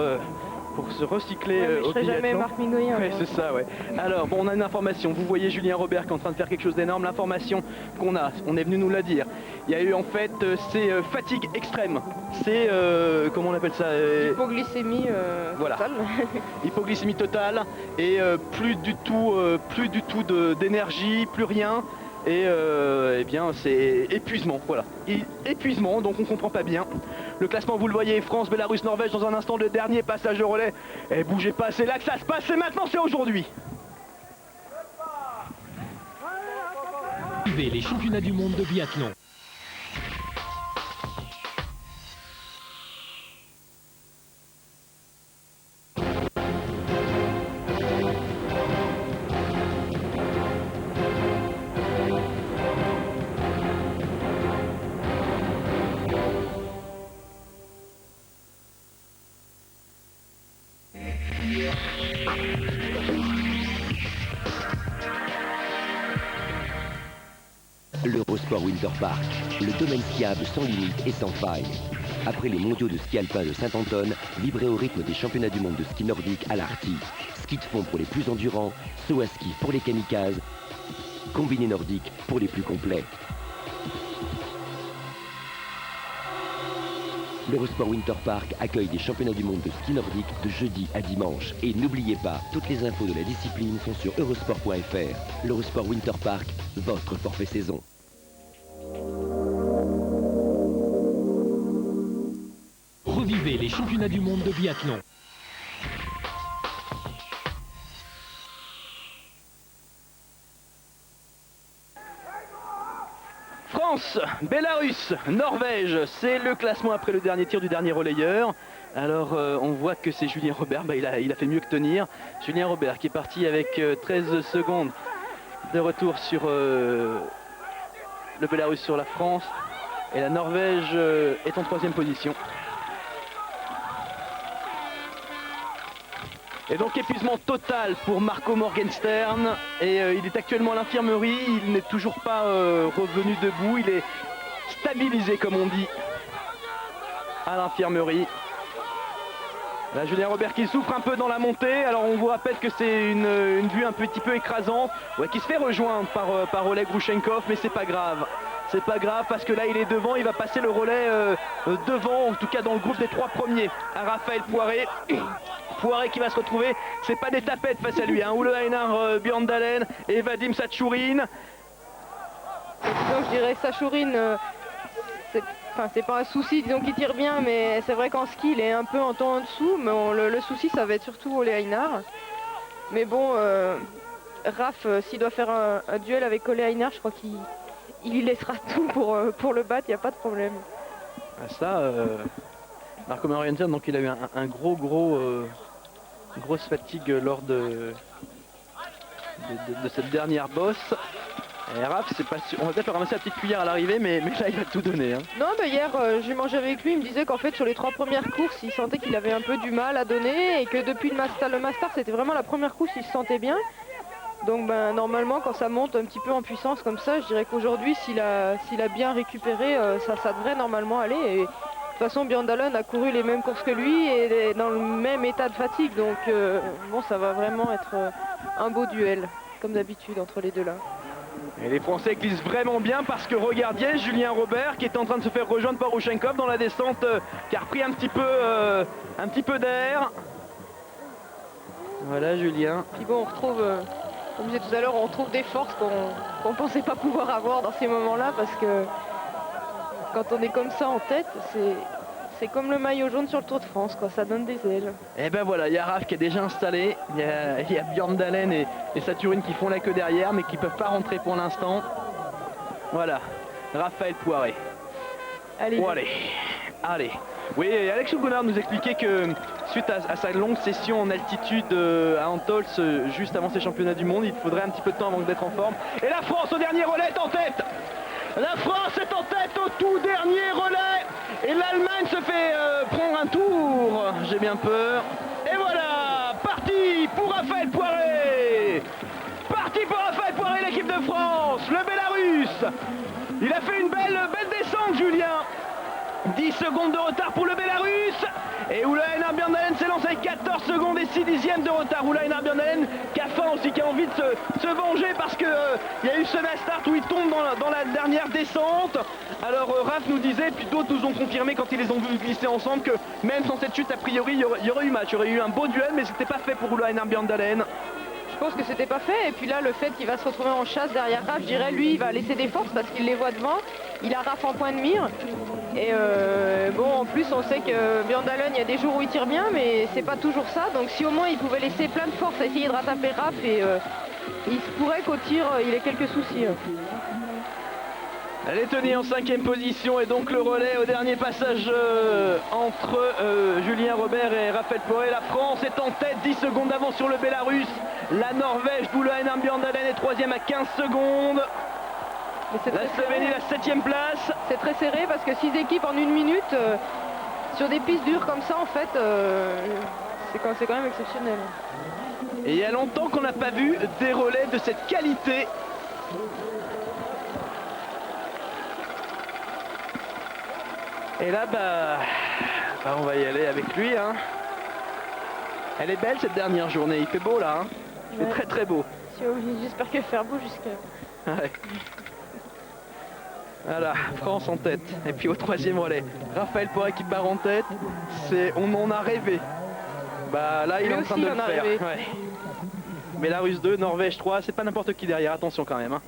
se recycler au biathlon. Jamais Marc Mingoyen. Ouais, c'est ça, ouais. Alors, bon, on a une information. Vous voyez Julien Robert qui est en train de faire quelque chose d'énorme. L'information qu'on a, on est venu nous la dire. Il y a eu en fait ces fatigues extrêmes. C'est, comment on appelle ça hypoglycémie voilà. Totale. Hypoglycémie totale et plus du tout d'énergie, plus rien. Et eh bien c'est épuisement, voilà. Épuisement, donc on comprend pas bien. Le classement vous le voyez, France, Bélarus, Norvège dans un instant, le dernier passage de relais. Et bougez pas, c'est là que ça se passe, c'est maintenant, c'est aujourd'hui. Suivez les championnats du monde de biathlon. L'Eurosport Winter Park, le domaine skiable sans limite et sans faille. Après les mondiaux de ski alpin de Saint-Anton, vibrez au rythme des championnats du monde de ski nordique à l'Arty. Ski de fond pour les plus endurants, saut à ski pour les kamikazes, combiné nordique pour les plus complets. L'Eurosport Winter Park accueille des championnats du monde de ski nordique de jeudi à dimanche. Et n'oubliez pas, toutes les infos de la discipline sont sur eurosport.fr. L'Eurosport Winter Park, votre forfait saison. Revivez les championnats du monde de biathlon. France, Bélarus, Norvège, c'est le classement après le dernier tir du dernier relayeur. Alors on voit que c'est Julien Robert, il a fait mieux que tenir. Julien Robert qui est parti avec 13 secondes de retour sur le Bélarus sur la France. Et la Norvège est en 3e position. Et donc épuisement total pour Marco Morgenstern. Et il est actuellement à l'infirmerie, il n'est toujours pas revenu debout, il est stabilisé comme on dit à l'infirmerie. Là Julien Robert qui souffre un peu dans la montée. Alors on vous rappelle que c'est une vue un petit peu écrasante, ouais, qui se fait rejoindre par Oleg Rouchenkov, mais c'est pas grave. C'est pas grave parce que là il est devant, il va passer le relais devant, en tout cas dans le groupe des 3 premiers, à Raphaël Poiré. Poiré qui va se retrouver, c'est pas des tapettes face à lui, hein. Ole Einar Bjørndalen et Vadim Sachourine. Donc je dirais Sachourine, c'est pas un souci, disons qu'il tire bien, mais c'est vrai qu'en ski il est un peu en temps en dessous, mais le souci ça va être surtout Ole Einar. Mais bon, Raph, s'il doit faire un duel avec Ole Einar, je crois qu'il y laissera tout pour le battre, il n'y a pas de problème. Ça, Marco Morgenstern, donc il a eu un grosse fatigue lors de cette dernière bosse. Et Raph, c'est pas sûr. On va peut-être le ramasser la petite cuillère à l'arrivée, mais là il va tout donner. Hein. Non, mais hier j'ai mangé avec lui, il me disait qu'en fait sur les 3 premières courses, il sentait qu'il avait un peu du mal à donner et que depuis le Master c'était vraiment la première course, il se sentait bien. Donc normalement quand ça monte un petit peu en puissance comme ça, je dirais qu'aujourd'hui s'il a bien récupéré, ça devrait normalement aller. Et, de toute façon, Bjørndalen a couru les mêmes courses que lui et est dans le même état de fatigue. Donc bon, ça va vraiment être un beau duel, comme d'habitude, entre les deux là. Et les Français glissent vraiment bien parce que regardiez Julien Robert qui est en train de se faire rejoindre par Rouchenkov dans la descente, qui a repris un petit peu d'air. Voilà Julien. Puis bon, on retrouve, comme je disais tout à l'heure, on retrouve des forces qu'on ne pensait pas pouvoir avoir dans ces moments-là parce que quand on est comme ça en tête, c'est comme le maillot jaune sur le Tour de France, quoi. Ça donne des ailes. Et ben voilà, il y a Raph qui est déjà installé, il y a Bjørndalen et Saturine qui font la queue derrière, mais qui ne peuvent pas rentrer pour l'instant. Voilà, Raphaël Poiré. Allez. Allez. Oui, et Alex Gunnar nous expliquait que suite à sa longue session en altitude à Antols, juste avant ces championnats du monde, il faudrait un petit peu de temps avant d'être en forme. Et la France au dernier relais est en tête. La France est en tête au tout dernier relais. Et l'Allemagne se fait prendre un tour. J'ai bien peur. Et voilà, parti pour Raphaël Poiré. Parti pour Raphaël Poiré, l'équipe de France. Le Bélarus. Il a fait une belle descente, Julien. 10 secondes de retard pour le Bélarus. Et Oula Einar Bjørndalen s'est lancé avec 14 secondes et 6 dixièmes de retard. Oula Einar Bjørndalen qui a faim aussi, qui a envie de se venger parce qu'il y a eu ce start où il tombe dans la dernière descente. Alors Raph nous disait, puis d'autres nous ont confirmé quand ils les ont vus glisser ensemble, que même sans cette chute, a priori, il y aurait eu match. Il y aurait eu un beau duel, mais c'était pas fait pour Oula Einar Bjørndalen. Je pense que c'était pas fait, et puis là le fait qu'il va se retrouver en chasse derrière Raph, je dirais lui il va laisser des forces parce qu'il les voit devant, il a Raph en point de mire, et bon en plus on sait que Bjørndalen il y a des jours où il tire bien mais c'est pas toujours ça, donc si au moins il pouvait laisser plein de force à essayer de rattraper Raph, et il se pourrait qu'au tir il ait quelques soucis. La Lettonie en 5e position et donc le relais au dernier passage entre Julien Robert et Raphaël Poiré. La France est en tête, 10 secondes d'avance sur le Bélarus. La Norvège, Oula Einar Bjørndalen est 3e à 15 secondes. La Slovénie, la 7e place. C'est très serré parce que 6 équipes en 1 minute, sur des pistes dures comme ça en fait, c'est quand même exceptionnel. Et il y a longtemps qu'on n'a pas vu des relais de cette qualité. Et là, on va y aller avec lui. Hein. Elle est belle cette dernière journée, il fait beau là. Hein. Il fait très très beau. J'espère qu'elle va faire beau jusqu'à... Ouais. Voilà, France en tête. Et puis au 3e relais, Raphaël Poiré qui part en tête. On en a rêvé. Là, il est en train de le faire. Ouais. Bélarus 2, Norvège 3, c'est pas n'importe qui derrière, attention quand même. Hein.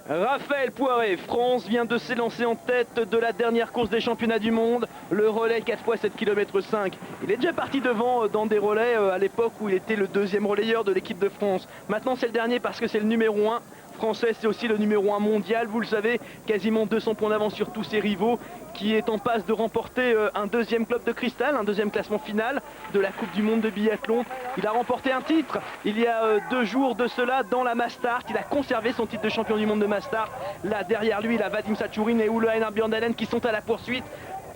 Raphaël Poiré, France vient de s'élancer en tête de la dernière course des championnats du monde, le relais 4x7 km 5. Il est déjà parti devant dans des relais à l'époque où il était le 2e relayeur de l'équipe de France. Maintenant c'est le dernier parce que c'est le numéro 1 français, c'est aussi le numéro 1 mondial, vous le savez, quasiment 200 points d'avance sur tous ses rivaux, qui est en passe de remporter un 2e globe de cristal, un 2e classement final de la Coupe du Monde de biathlon. Il a remporté un titre il y a 2 jours de cela dans la Mastart. Il a conservé son titre de champion du monde de Mastart. Là derrière lui, il a Vadim Sachourin et Oula Einar Bjørndalen qui sont à la poursuite.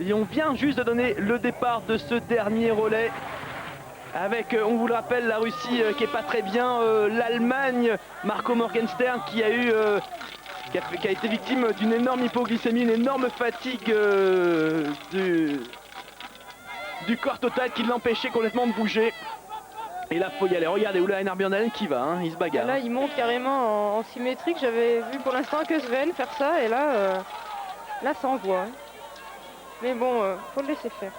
Et on vient juste de donner le départ de ce dernier relais. Avec, on vous le rappelle, la Russie qui est pas très bien, l'Allemagne, Marco Morgenstern qui a été victime d'une énorme hypoglycémie, une énorme fatigue du corps total qui l'empêchait complètement de bouger. Et là, faut y aller. Regardez, Oula Einar Bjørndalen qui va, hein, il se bagarre. Là, il monte carrément en symétrique. J'avais vu pour l'instant que Sven faire ça, et là ça envoie. Hein. Mais bon, faut le laisser faire.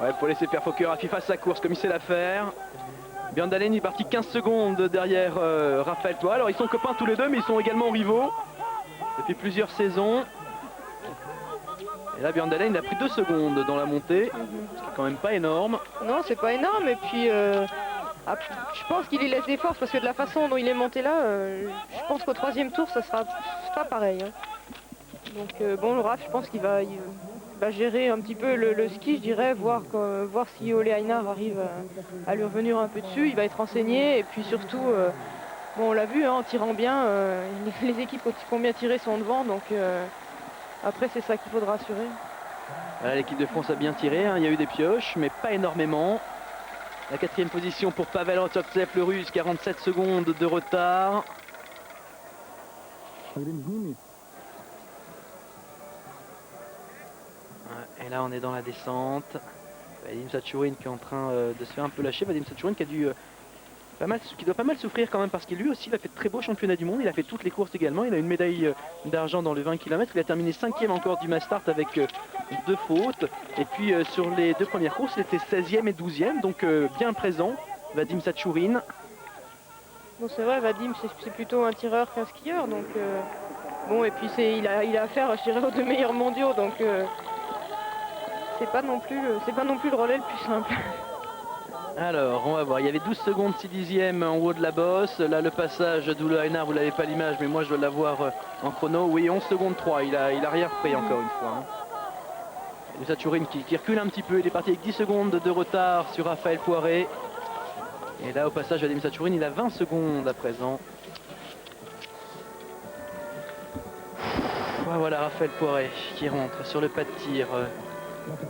Ouais, faut laisser faire, faut que Rafi fasse sa course comme il sait la faire. Bjørndalen est parti 15 secondes derrière Raphaël Poiré. Alors ils sont copains tous les deux, mais ils sont également rivaux depuis plusieurs saisons. Et là Bjørndalen il a pris 2 secondes dans la montée, ce qui est quand même pas énorme. Non, c'est pas énorme, et puis je pense qu'il y laisse des forces parce que de la façon dont il est monté là, je pense qu'au 3e tour ça sera pas pareil. Hein. Donc bon, le Raph, je pense qu'il va gérer un petit peu le ski, je dirais, voir si Oula Einar arrive à lui revenir un peu dessus. Il va être renseigné, et puis surtout, bon, on l'a vu, hein, en tirant bien, les équipes qui ont bien tiré sont devant, donc après c'est ça qu'il faudra assurer. Voilà, l'équipe de France a bien tiré, hein, il y a eu des pioches, mais pas énormément. La 4e position pour Pavel Rotovtsev, le Russe, 47 secondes de retard. Et là on est dans la descente. Vadim Sachourin qui est en train de se faire un peu lâcher. Vadim Sachourin qui doit pas mal souffrir quand même parce qu'il lui aussi il a fait de très beaux championnats du monde. Il a fait toutes les courses également. Il a une médaille d'argent dans le 20 km. Il a terminé 5e encore du Mastart avec 2 fautes. Et puis sur les 2 premières courses il était 16e et 12e. Donc bien présent Vadim Sachourin. Bon, c'est vrai, Vadim c'est plutôt un tireur qu'un skieur. Donc bon, et puis il a affaire, je dirais, aux 2 meilleurs mondiaux. Donc c'est pas non plus le relais le plus simple. Alors, on va voir. Il y avait 12 secondes 6 dixièmes en haut de la bosse. Là, le passage d'Ulo Einar, vous l'avez pas l'image, mais moi je dois l'avoir en chrono. Oui, 11 secondes 3. Il a rien repris encore une fois. Hein. Moussa-Tchourine qui recule un petit peu. Il est parti avec 10 secondes de retard sur Raphaël Poiré. Et là, au passage, Vadim Moussa-Tchourine, il a 20 secondes à présent. Voilà Raphaël Poiré qui rentre sur le pas de tir.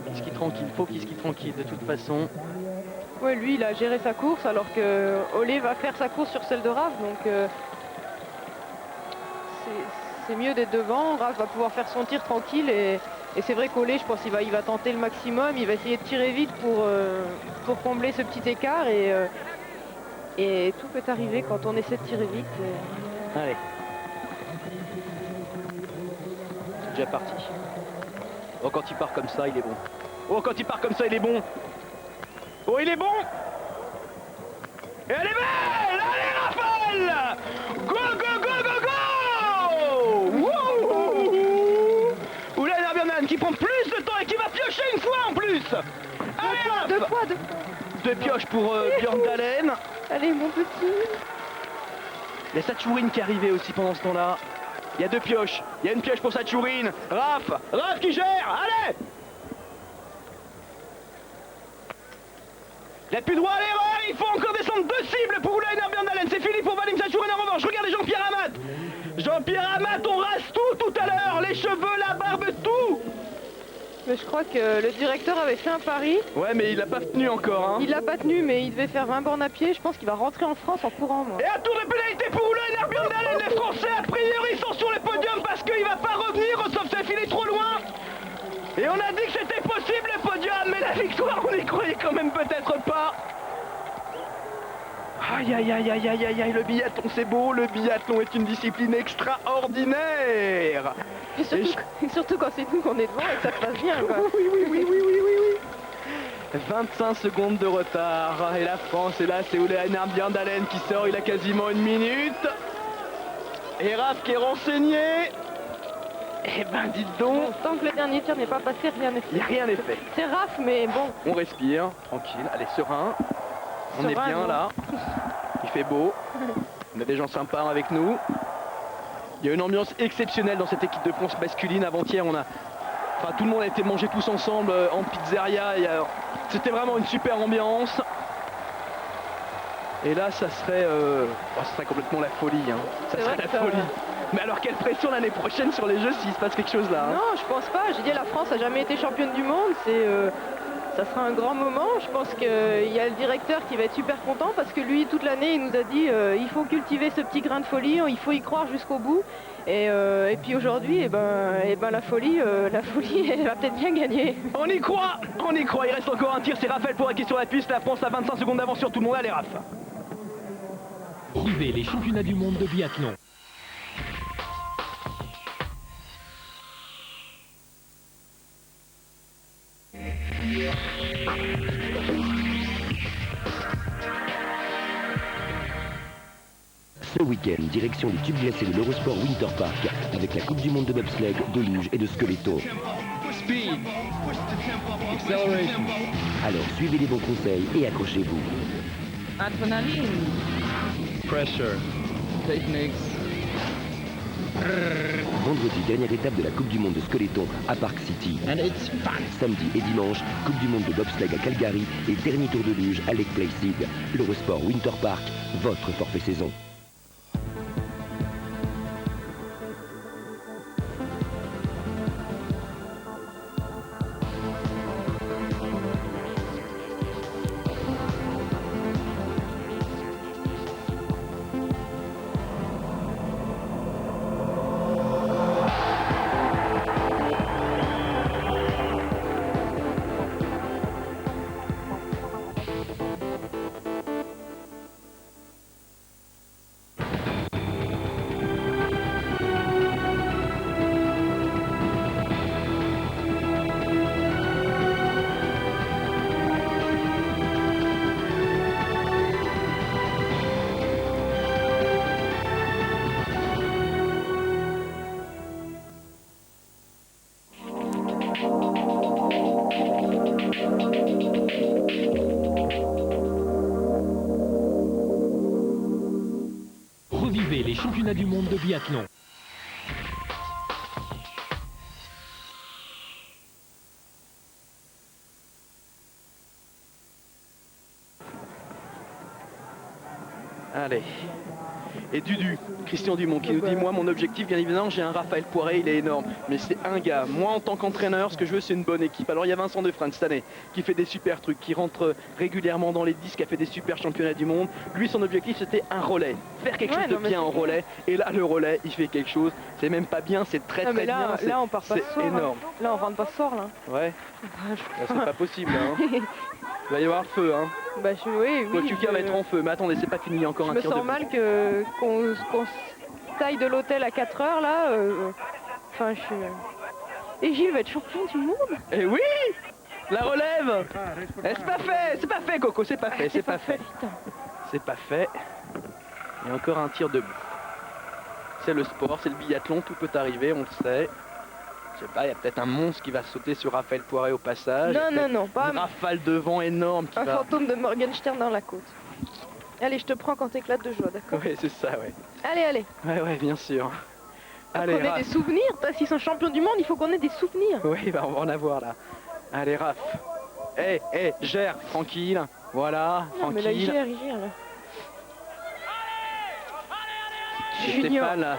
Qui skie tranquille, faut qu'il skie tranquille de toute façon. Ouais, lui il a géré sa course alors que Olé va faire sa course sur celle de Raph, donc c'est mieux d'être devant. Raph va pouvoir faire son tir tranquille et c'est vrai qu'Olé, je pense qu'il va tenter le maximum, il va essayer de tirer vite pour combler ce petit écart et tout peut arriver quand on essaie de tirer vite. Allez. C'est déjà parti. Oh, quand il part comme ça, il est bon. Oh, quand il part comme ça, il est bon. Oh, il est bon. Et elle est belle. Allez, Raphaël. Go, go, go, go, go. Wouhou. Oula, Nerberman qui prend plus de temps et qui va piocher une fois en plus. Allez, deux fois. Deux pioches pour Björn Dahlem. Allez, mon petit. Il y a Satchourine qui est arrivé aussi pendant ce temps-là. Il y a deux pioches. Il y a une pioche pour Satchourine. Raph qui gère. Allez. Il n'a plus droit à l'erreur. Il faut encore descendre deux cibles pour Oula Einar Björn Dahlem. C'est fini pour Vadim Satchourine en revanche. Regardez Jean-Pierre Amat. Jean-Pierre Amat, on rase tout à l'heure. Les cheveux, la barbe, tout. Mais je crois que le directeur avait fait un pari. Ouais, mais il l'a pas tenu encore. Hein. Il l'a pas tenu, mais il devait faire 20 bornes à pied. Je pense qu'il va rentrer en France en courant, moi. Et un tour de pénalité pour Oula Einar Björn Dahlem. Les Français, a priori, sont sur le podium parce qu'il va pas revenir, sauf s'il est trop loin. Et on a dit que c'était possible le podium, mais la victoire, on n'y croyait quand même peut-être pas. Aïe, aïe, aïe, aïe, aïe, aïe, aïe, le biathlon, c'est beau. Le biathlon est une discipline extraordinaire. Et surtout quand c'est nous qu'on est devant et que ça se passe bien, quoi. Oui. 25 secondes de retard. Et la France est là, c'est Oula Einar Björn Dahlem qui sort, il a quasiment une minute. Et Raph qui est renseigné. Eh ben dites donc. Bon, tant que le dernier tir n'est pas passé, rien n'est fait. Il n'y a rien n'est fait. C'est Raph, mais bon. On respire, tranquille, allez, serein. On est bien là. Il fait beau. On a des gens sympas avec nous. Il y a une ambiance exceptionnelle dans cette équipe de France masculine. Avant-hier, tout le monde a été mangé tous ensemble en pizzeria. C'était vraiment une super ambiance. Et là, ça serait complètement la folie. Hein. Ça serait la folie. Mais alors, quelle pression l'année prochaine sur les Jeux s'il se passe quelque chose là. Hein. Non, je pense pas. J'ai dit, la France a jamais été championne du monde. Ça sera un grand moment. Je pense qu'il y a le directeur qui va être super content parce que lui, toute l'année, il nous a dit il faut cultiver ce petit grain de folie, il faut y croire jusqu'au bout. Et puis aujourd'hui, la folie, elle va peut-être bien gagner. On y croit. Il reste encore un tir. C'est Raphaël Poiré qui est sur la piste. La France a 25 secondes d'avance sur tout le monde. Allez, Raph. Suivez les championnats du monde de biathlon. Ce week-end, direction les tubes glacés de l'Eurosport Winter Park avec la Coupe du Monde de bobsleigh, de luge et de skeletto. Speed. Acceleration. Alors suivez les bons conseils et accrochez-vous. Adrenaline. Pressure. Techniques. Vendredi, dernière étape de la Coupe du Monde de Skeleton à Park City. And it's fun. Samedi et dimanche, Coupe du Monde de bobsleigh à Calgary et dernier tour de luge à Lake Placid. L'Eurosport Winter Park, votre forfait saison. championnats du monde de biathlon. Allez. Et Dudu, Christian Dumont, qui nous dit, moi mon objectif bien évidemment, j'ai un Raphaël Poiré, il est énorme, mais c'est un gars. Moi en tant qu'entraîneur, ce que je veux c'est une bonne équipe. Alors il y a Vincent Defrane cette année, qui fait des super trucs, qui rentre régulièrement dans les 10, qui a fait des super championnats du monde. Lui son objectif c'était un relais, faire quelque chose de bien en relais. Et là le relais, il fait quelque chose, c'est même pas bien, c'est très très bien. Là on part pas ce soir, énorme. Là on rentre pas ce soir là. Ouais, là, c'est pas possible hein. Il va y avoir feu hein. Bah oui. Kotuka va être en feu, mais attendez, c'est pas fini, il y a encore un tir de Je me sens mal qu'on taille de l'hôtel à 4 heures là. Enfin, je suis... Et Gilles va être champion du monde. Et oui, la relève. C'est pas fait Coco, c'est pas fait, c'est pas fait. C'est pas fait. Il y a encore un tir debout. C'est le sport, c'est le biathlon, tout peut arriver, on le sait. Je sais pas, il y a peut-être un monstre qui va sauter sur Raphaël Poiré au passage. Non, pas une rafale de vent énorme qui un va... fantôme de Morgenstern dans la côte. Allez, je te prends quand t'éclates de joie, d'accord? Ouais, c'est ça, ouais. Allez. Ouais, bien sûr. Allez, qu'on ait des souvenirs, s'ils sont champions du monde, il faut qu'on ait des souvenirs. Oui, bah on va en avoir là. Allez, Raph. Gère, tranquille. Voilà, non, tranquille. Mais là, il gère là.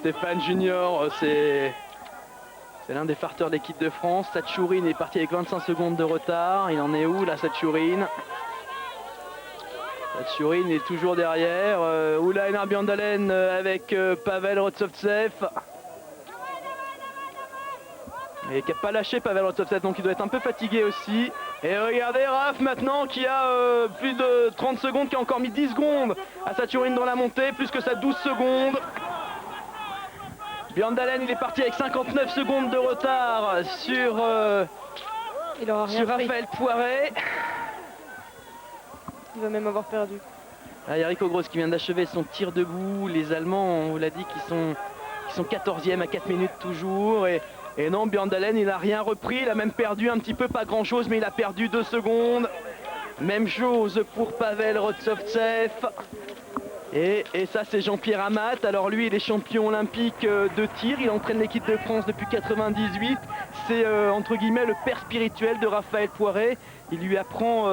Stéphane Junior, c'est l'un des farteurs de l'équipe de France. Satchourine est parti avec 25 secondes de retard. Il en est où là, Satchourine? Satchourine est toujours derrière. Oula Einar Bjørndalen avec Pavel Rotsovtsev. Et qui n'a pas lâché Pavel Rotsovtsev, donc il doit être un peu fatigué aussi. Et regardez Raph maintenant qui a plus de 30 secondes, qui a encore mis 10 secondes à Satchourine dans la montée, plus que ça 12 secondes. Bjørndalen il est parti avec 59 secondes de retard sur Raphaël Poiré. Il va même avoir perdu. Là, il y a Rico Gross qui vient d'achever son tir debout. Les Allemands, on vous l'a dit, qui sont 14e à 4 minutes toujours. Et non, Bjørndalen, il n'a rien repris. Il a même perdu un petit peu, pas grand chose, mais il a perdu 2 secondes. Même chose pour Pavel Rotsovtsev. Et ça, c'est Jean-Pierre Amat. Alors lui, il est champion olympique de tir. Il entraîne l'équipe de France depuis 98. C'est entre guillemets le père spirituel de Raphaël Poiré. Il lui apprend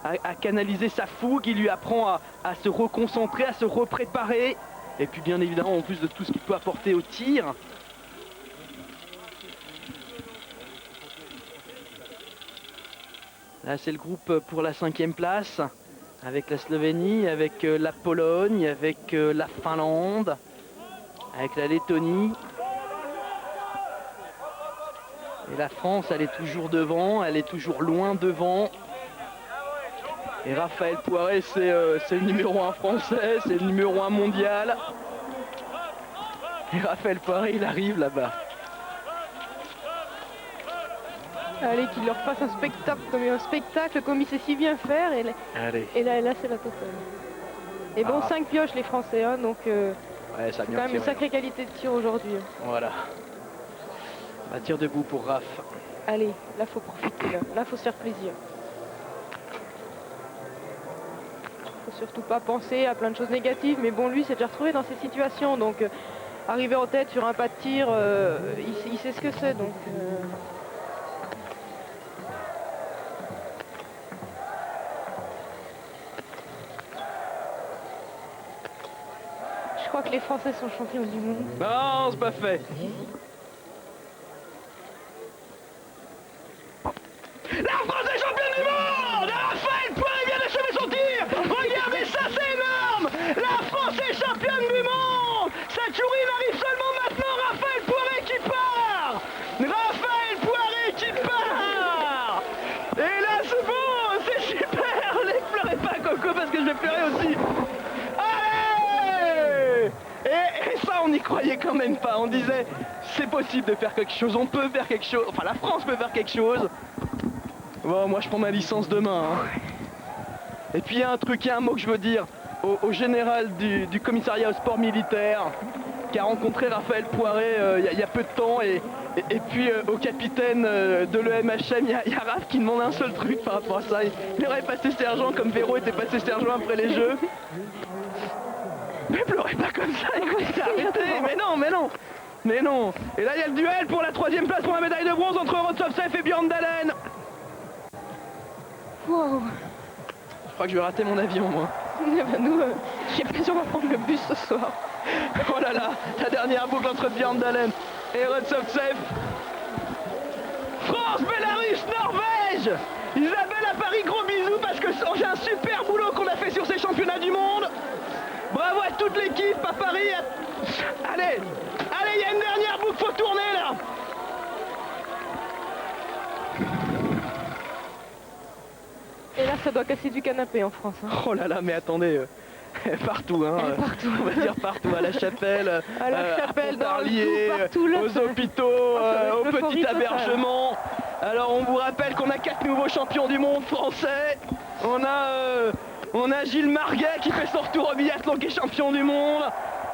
à canaliser sa fougue. Il lui apprend à se reconcentrer, à se repréparer. Et puis bien évidemment, en plus de tout ce qu'il peut apporter au tir. Là, c'est le groupe pour la 5e place. Avec la Slovénie, avec la Pologne, avec la Finlande, avec la Lettonie. Et la France, elle est toujours devant, elle est toujours loin devant. Et Raphaël Poiré, c'est le numéro 1 français, c'est le numéro 1 mondial. Et Raphaël Poiré, il arrive là-bas. Allez, qu'il leur fasse un spectacle comme il sait si bien faire. Et là c'est la totale. Et bon, 5 pioches les Français, hein, donc ouais, ça a bien quand même une sacrée qualité de tir aujourd'hui. Voilà. Un tir debout pour Raph. Allez, là faut profiter, là faut se faire plaisir. Faut surtout pas penser à plein de choses négatives, mais bon, lui s'est déjà retrouvé dans ces situations, donc arriver en tête sur un pas de tir, il sait ce que c'est, donc... Je crois que les Français sont champions du monde. Non, c'est pas fait. La France est championne du monde! Raphaël Poiré vient d'achever son tir! Regardez ça, c'est énorme! La France est championne du monde! Satchourine arrive seulement maintenant, Raphaël Poiré qui part! Raphaël Poiré qui part! Et là, c'est bon, c'est super! Ne pleurez pas, Coco, parce que je vais pleurer aussi! Et ça, on n'y croyait quand même pas. On disait, c'est possible de faire quelque chose, on peut faire quelque chose. Enfin, la France peut faire quelque chose. Bon, moi, je prends ma licence demain. Hein. Et puis, il y a un mot que je veux dire au général du commissariat au sport militaire qui a rencontré Raphaël Poiré il y a peu de temps. Et puis, au capitaine de l'EMHM, il y a Raph qui demande un seul truc par rapport à ça. Il aurait passé sergent comme Véro était passé sergent après les Jeux. Mais pleurez pas comme ça, écoutez, arrêtez. Mais non, mais non. Mais non. Et là, il y a le duel pour la 3e place pour la médaille de bronze entre Rotsovtsev et Björn Dahlén. Wow. Je crois que je vais rater mon avion, moi. Nous, j'ai l'impression qu'on va prendre le bus ce soir. Oh là là, la dernière boucle entre Björn Dahlén et Rotsovtsev. France, Bélarus, Norvège. Isabelle à Paris, gros bisous parce que j'ai un super boulot qu'on a fait sur ces championnats du monde. Bravo à toute l'équipe à Paris. Allez, allez, il y a une dernière boucle, faut tourner là. Et là, ça doit casser du canapé en France. Hein. Oh là là, mais attendez, partout, hein. Partout. On va dire partout, à la Chapelle, à la Chapelle, à Pontarlier, aux hôpitaux, au petit hébergement. Alors on vous rappelle qu'on a 4 nouveaux champions du monde français. On a Gilles Marguet qui fait son retour au biathlon qui est champion du monde.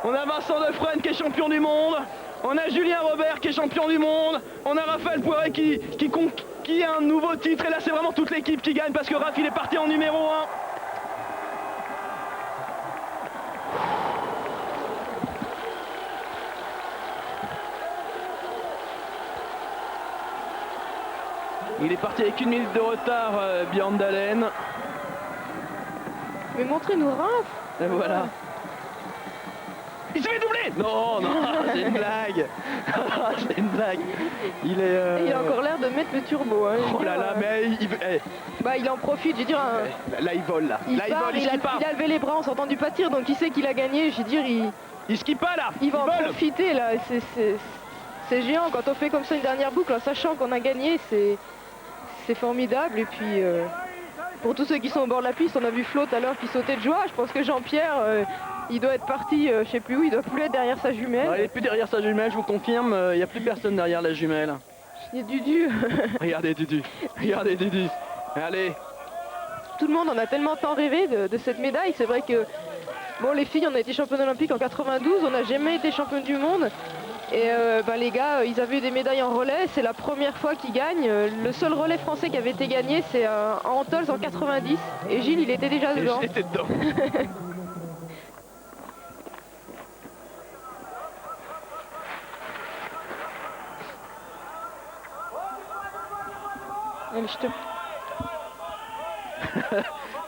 On a Vincent Defresne qui est champion du monde. On a Julien Robert qui est champion du monde. On a Raphaël Poiré qui a un nouveau titre. Et là c'est vraiment toute l'équipe qui gagne parce que Raph il est parti en numéro 1. Il est parti avec 1 minute de retard, Björn Dahlén. Mais montrez-nous Raph. Et voilà. Il se fait doubler. Non, non, c'est une blague. C'est une blague. Il a encore l'air de mettre le turbo. Hein, oh là là, mais il en profite, je veux dire. Là, il vole, là. Il a levé les bras, on s'est entendu pâtir, donc il sait qu'il a gagné. Je veux dire, il skie pas, là. Il va en profiter, là. C'est géant. Quand on fait comme ça une dernière boucle, en sachant qu'on a gagné, c'est formidable. Et puis, pour tous ceux qui sont au bord de la piste, on a vu Flo tout à l'heure qui sautait de joie. Je pense que Jean-Pierre, il doit être parti, je sais plus où, il doit plus être derrière sa jumelle. Non, il n'est plus derrière sa jumelle, je vous confirme, il n'y a plus personne derrière la jumelle. Il y a Dudu. Regardez Dudu, regardez Dudu. Allez. Tout le monde en a tellement tant rêvé de cette médaille. C'est vrai que, bon, les filles, on a été championnes olympiques en 92, on n'a jamais été championnes du monde. Et les gars, ils avaient des médailles en relais, c'est la première fois qu'ils gagnent. Le seul relais français qui avait été gagné, c'est en Antols en 90. Et Gilles, il était déjà dedans. Et j'étais dedans. Allez, je te...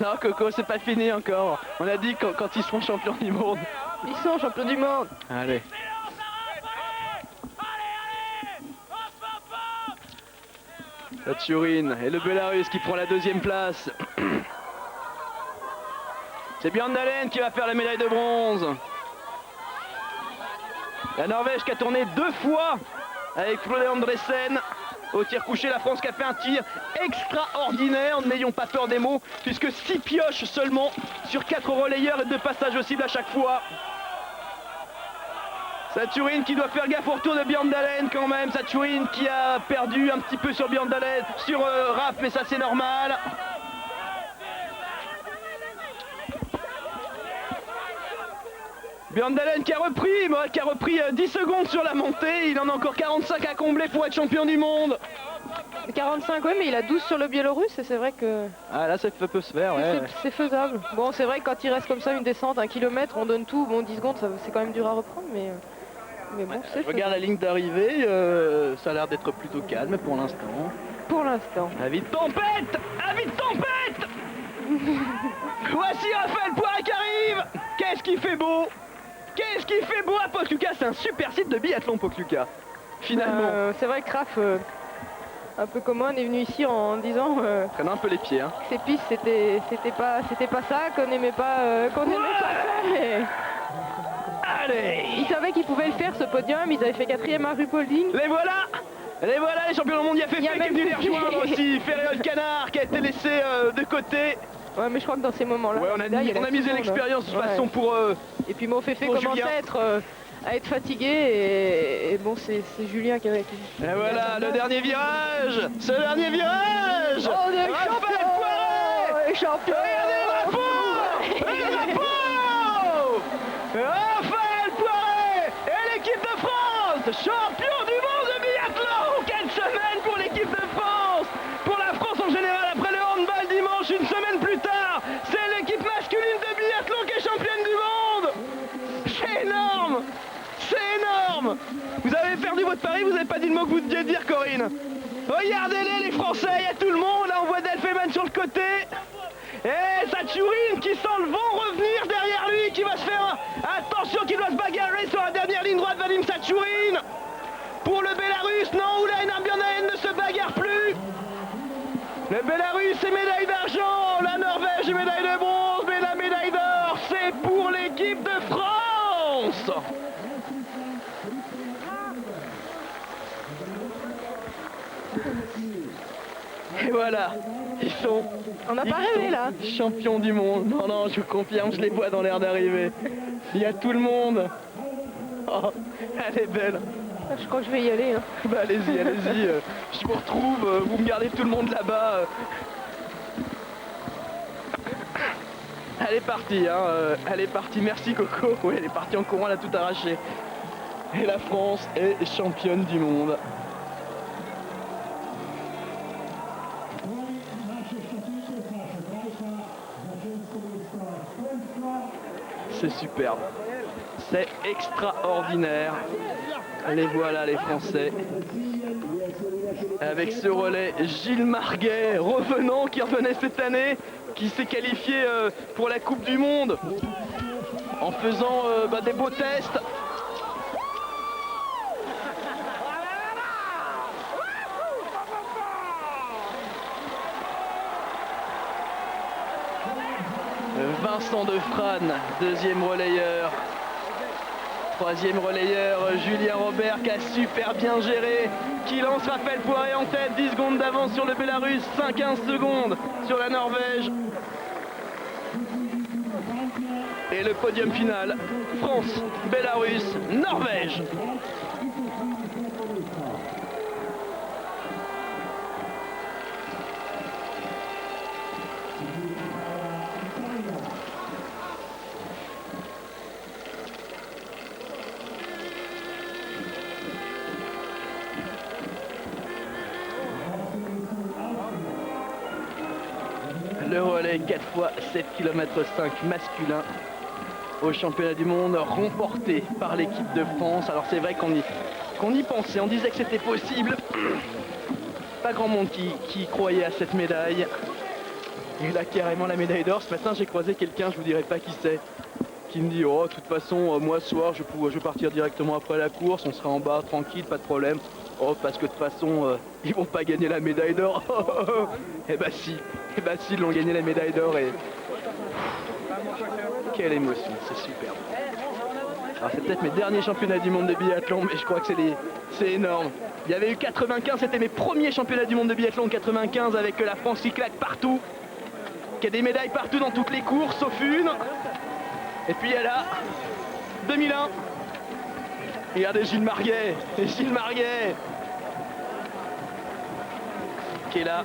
Non, Coco, c'est pas fini encore. On a dit quand ils seront champions du monde. Ils sont champions du monde. Allez. Tchurine et le Bélarus qui prend la 2e place. C'est Björn Dahlén qui va faire la médaille de bronze. La Norvège qui a tourné 2 fois avec Frode Andresen. Au tir couché, la France qui a fait un tir extraordinaire. N'ayons pas peur des mots, puisque 6 pioches seulement sur 4 relayeurs et 2 passages au cible à chaque fois. Tchurine qui doit faire gaffe au retour de Björn Dahlén quand même. Tchurine qui a perdu un petit peu sur Björn Dahlén, sur Raph, mais ça c'est normal. Björn Dahlén qui a repris 10 secondes sur la montée. Il en a encore 45 à combler pour être champion du monde. 45, oui, mais il a 12 sur le Biélorusse et c'est vrai que... Ah là, ça peut se faire, ouais. C'est faisable. Bon, c'est vrai que quand il reste comme ça une descente, 1 kilomètre, on donne tout. Bon, 10 secondes, c'est quand même dur à reprendre, mais bon, c'est faisable. Regarde la ligne d'arrivée, ça a l'air d'être plutôt calme pour l'instant. Pour l'instant. Avis de tempête! Avis de tempête! Voici Raphaël Poiré qui arrive! Qu'est-ce qu'il fait beau! Qu'est-ce qu'il fait beau à Pokluka! C'est un super site de biathlon, Pokluka. Finalement. C'est vrai que Raph, un peu comme moi, on est venu ici en disant traîne un peu les pieds. Hein. Ces pistes, c'était pas ça, qu'on n'aimait pas, ça, mais... Allez! Ils savaient qu'ils pouvaient le faire, ce podium. Ils avaient fait 4e à Ruhpolding. Les voilà! Les champions du monde. Il y a Féfé qui est venu les rejoindre aussi. Ferréol Canard qui a été laissé de côté. Ouais, mais je crois que dans ces moments-là, ouais, on a misé l'expérience de toute façon pour... Et puis mon Féfé commençait à être fatigué et bon, c'est Julien qui avait été... Et voilà, le dernier virage. Ce dernier virage. Oh, des Raphaël Poiré, champion. Regardez le drapeau. Raphaël Poiré et l'équipe de France, champion du monde de biathlon. Quelle semaine pour l'équipe de France. Pour la France en général, après le handball dimanche, une semaine plus tard, c'est l'équipe masculine de biathlon qui est championne du monde. Paris, vous n'avez pas dit le mot que vous deviez dire, Corinne. Regardez-les, les Français, il y a tout le monde. Là, on voit Delfeman sur le côté. Et Tchatchourine qui sent le vent revenir derrière lui, qui va se faire... Attention, qui doit se bagarrer sur la dernière ligne droite, Vadim Tchatchourine. Pour le Bélarus, non, Oulaï Narbionaen ne se bagarre plus. Le Bélarus est médaille d'argent, la Norvège est médaille de bronze, mais la médaille d'or, c'est pour l'équipe de France. Et voilà, ils sont... On n'a pas rêvé là. Champions du monde. Non, non, je vous confirme, je les vois dans l'air d'arriver. Il y a tout le monde. Oh, elle est belle. Je crois que je vais y aller. Hein. Bah allez-y, allez-y. Je vous retrouve, vous me gardez tout le monde là-bas. Elle est partie, hein. Elle est partie. Merci Coco. Oui, elle est partie en courant, elle a tout arraché. Et la France est championne du monde. C'est superbe. C'est extraordinaire. Les voilà les Français. Avec ce relais, Gilles Marguet, revenant, qui revenait cette année, qui s'est qualifié pour la Coupe du Monde en faisant des beaux tests. Vincent Defrane, deuxième relayeur. Troisième relayeur, Julien Robert, qui a super bien géré, qui lance Raphaël Poiré en tête, 10 secondes d'avance sur le Bélarus, 5-15 secondes sur la Norvège. Et le podium final, France, Bélarus, Norvège. Le relais 4 fois 7 km 5 masculin au championnat du monde, remporté par l'équipe de France. Alors c'est vrai qu'on y pensait, on disait que c'était possible. Pas grand monde qui croyait à cette médaille. Et là carrément la médaille d'or. Ce matin j'ai croisé quelqu'un, je vous dirai pas qui c'est, qui me dit oh de toute façon moi ce soir je vais partir directement après la course, on sera en bas tranquille, pas de problème. Oh parce que de toute façon ils vont pas gagner la médaille d'or. Eh bah si, ils l'ont gagné la médaille d'or et quelle émotion, c'est superbe. Alors c'est peut-être mes derniers championnats du monde de biathlon, mais je crois que c'est énorme. Il y avait eu 95, c'était mes premiers championnats du monde de biathlon 95 avec la France qui claque partout, qui a des médailles partout dans toutes les courses sauf une. Et puis elle a 2001. Regardez Gilles Marguet, qui est là.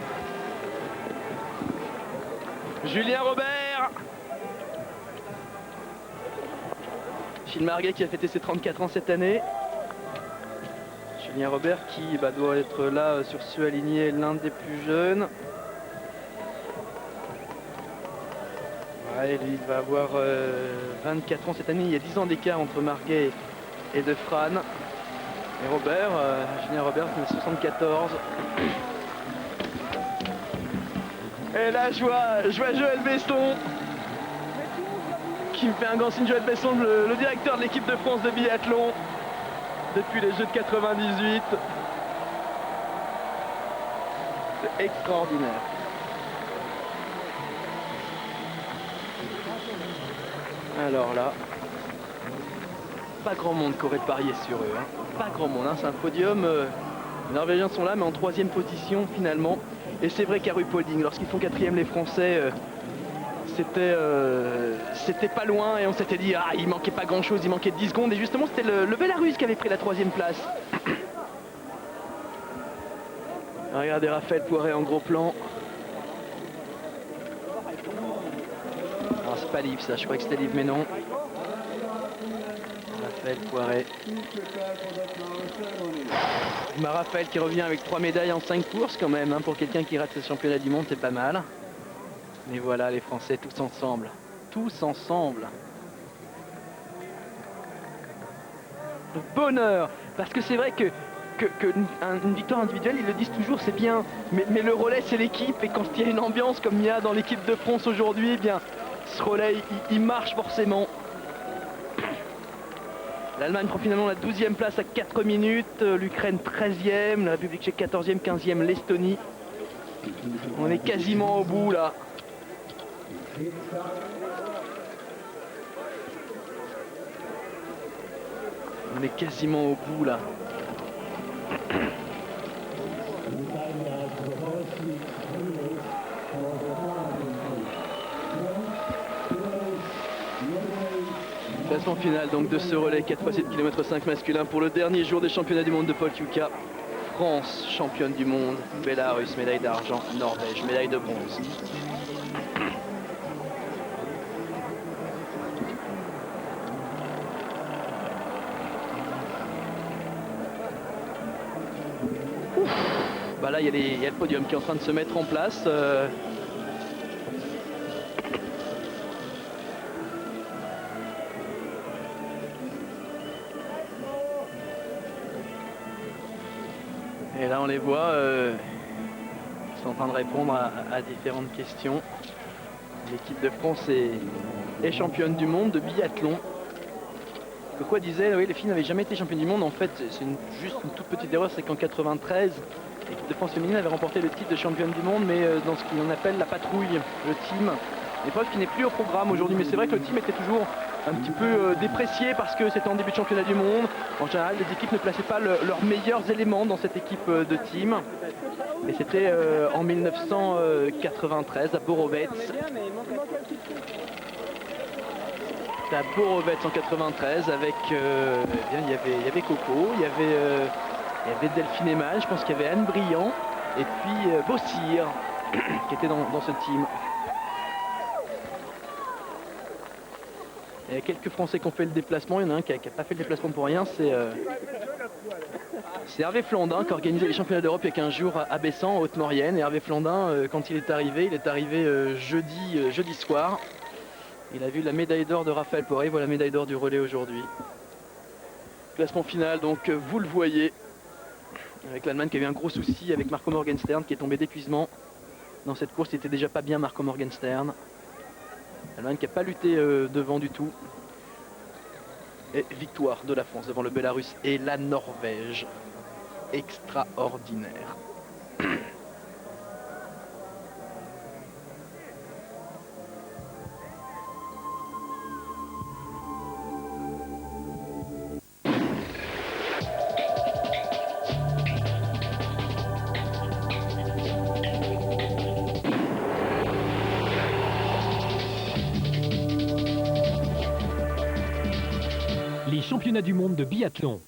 Julien Robert. Gilles Marguet qui a fêté ses 34 ans cette année. Julien Robert qui doit être là sur ceux alignés, l'un des plus jeunes. Ouais, lui il va avoir 24 ans cette année, il y a 10 ans d'écart entre Marguet et Defrane. Et Robert, Julien Robert, c'est 74. Et là je vois Joël Besson qui me fait un grand signe. Joël Besson, le directeur de l'équipe de France de biathlon depuis les Jeux de 98. C'est extraordinaire. Alors là, pas grand monde qui aurait parié sur eux, hein. Pas grand monde, hein. C'est un podium, les Norvégiens sont là mais en 3e position finalement. Et c'est vrai qu'à Ruhpolding, lorsqu'ils font 4e les Français, c'était pas loin et on s'était dit ah il manquait pas grand chose, il manquait 10 secondes et justement c'était le Bélarus qui avait pris la 3e place. Regardez Raphaël Poiré en gros plan. C'est pas Liv ça, je croyais que c'était Liv mais non. Raphaël Poiré. Raphaël qui revient avec 3 médailles en 5 courses quand même, hein, pour quelqu'un qui rate ce championnat du monde, c'est pas mal. Mais voilà les Français tous ensemble. Tous ensemble. Le bonheur. Parce que c'est vrai que qu'une victoire individuelle, ils le disent toujours, c'est bien, mais le relais c'est l'équipe, et quand il y a une ambiance comme il y a dans l'équipe de France aujourd'hui, eh bien ce relais il marche forcément. L'Allemagne prend finalement la 12e place à 4 minutes, l'Ukraine 13e, la République tchèque 14e, 15e, l'Estonie. On est quasiment au bout là. On est quasiment au bout là. Classement final donc de ce relais 4x7 km 5 masculin pour le dernier jour des championnats du monde de Paul Juka. France championne du monde, Bélarus médaille d'argent, Norvège médaille de bronze. Bah là il y a le podium qui est en train de se mettre en place. Et là on les voit, ils sont en train de répondre à différentes questions. L'équipe de France est championne du monde de biathlon. Quoi disait, oui, les filles n'avaient jamais été championnes du monde. En fait, c'est juste une toute petite erreur, c'est qu'en 93, l'équipe de France féminine avait remporté le titre de championne du monde, mais dans ce qu'on appelle la patrouille, le team. Épreuve qui n'est plus au programme aujourd'hui, mais c'est vrai que le team était toujours un petit peu déprécié parce que c'était en début de championnat du monde. En général, les équipes ne plaçaient pas leurs meilleurs éléments dans cette équipe de team. Et c'était en 1993 à Borovets. C'était à Borovets en 93 avec, eh bien, il y avait Coco, il y avait Delphine Emal, je pense qu'il y avait Anne Briand et puis Bossir qui était dans ce team. Il y a quelques Français qui ont fait le déplacement, il y en a un qui n'a pas fait le déplacement pour rien, c'est Hervé Flandin qui a organisé les championnats d'Europe il y a 15 jours à Bessan, en Haute-Maurienne. Et Hervé Flandin, quand il est arrivé jeudi soir. Il a vu la médaille d'or de Raphaël Poré, voilà la médaille d'or du relais aujourd'hui. Classement final, donc vous le voyez, avec l'Allemagne qui a eu un gros souci avec Marco Morgenstern qui est tombé d'épuisement. Dans cette course, il était déjà pas bien Marco Morgenstern. L'Allemagne qui n'a pas lutté devant du tout. Et victoire de la France devant le Bélarus et la Norvège. Extraordinaire. Les championnats du monde de biathlon.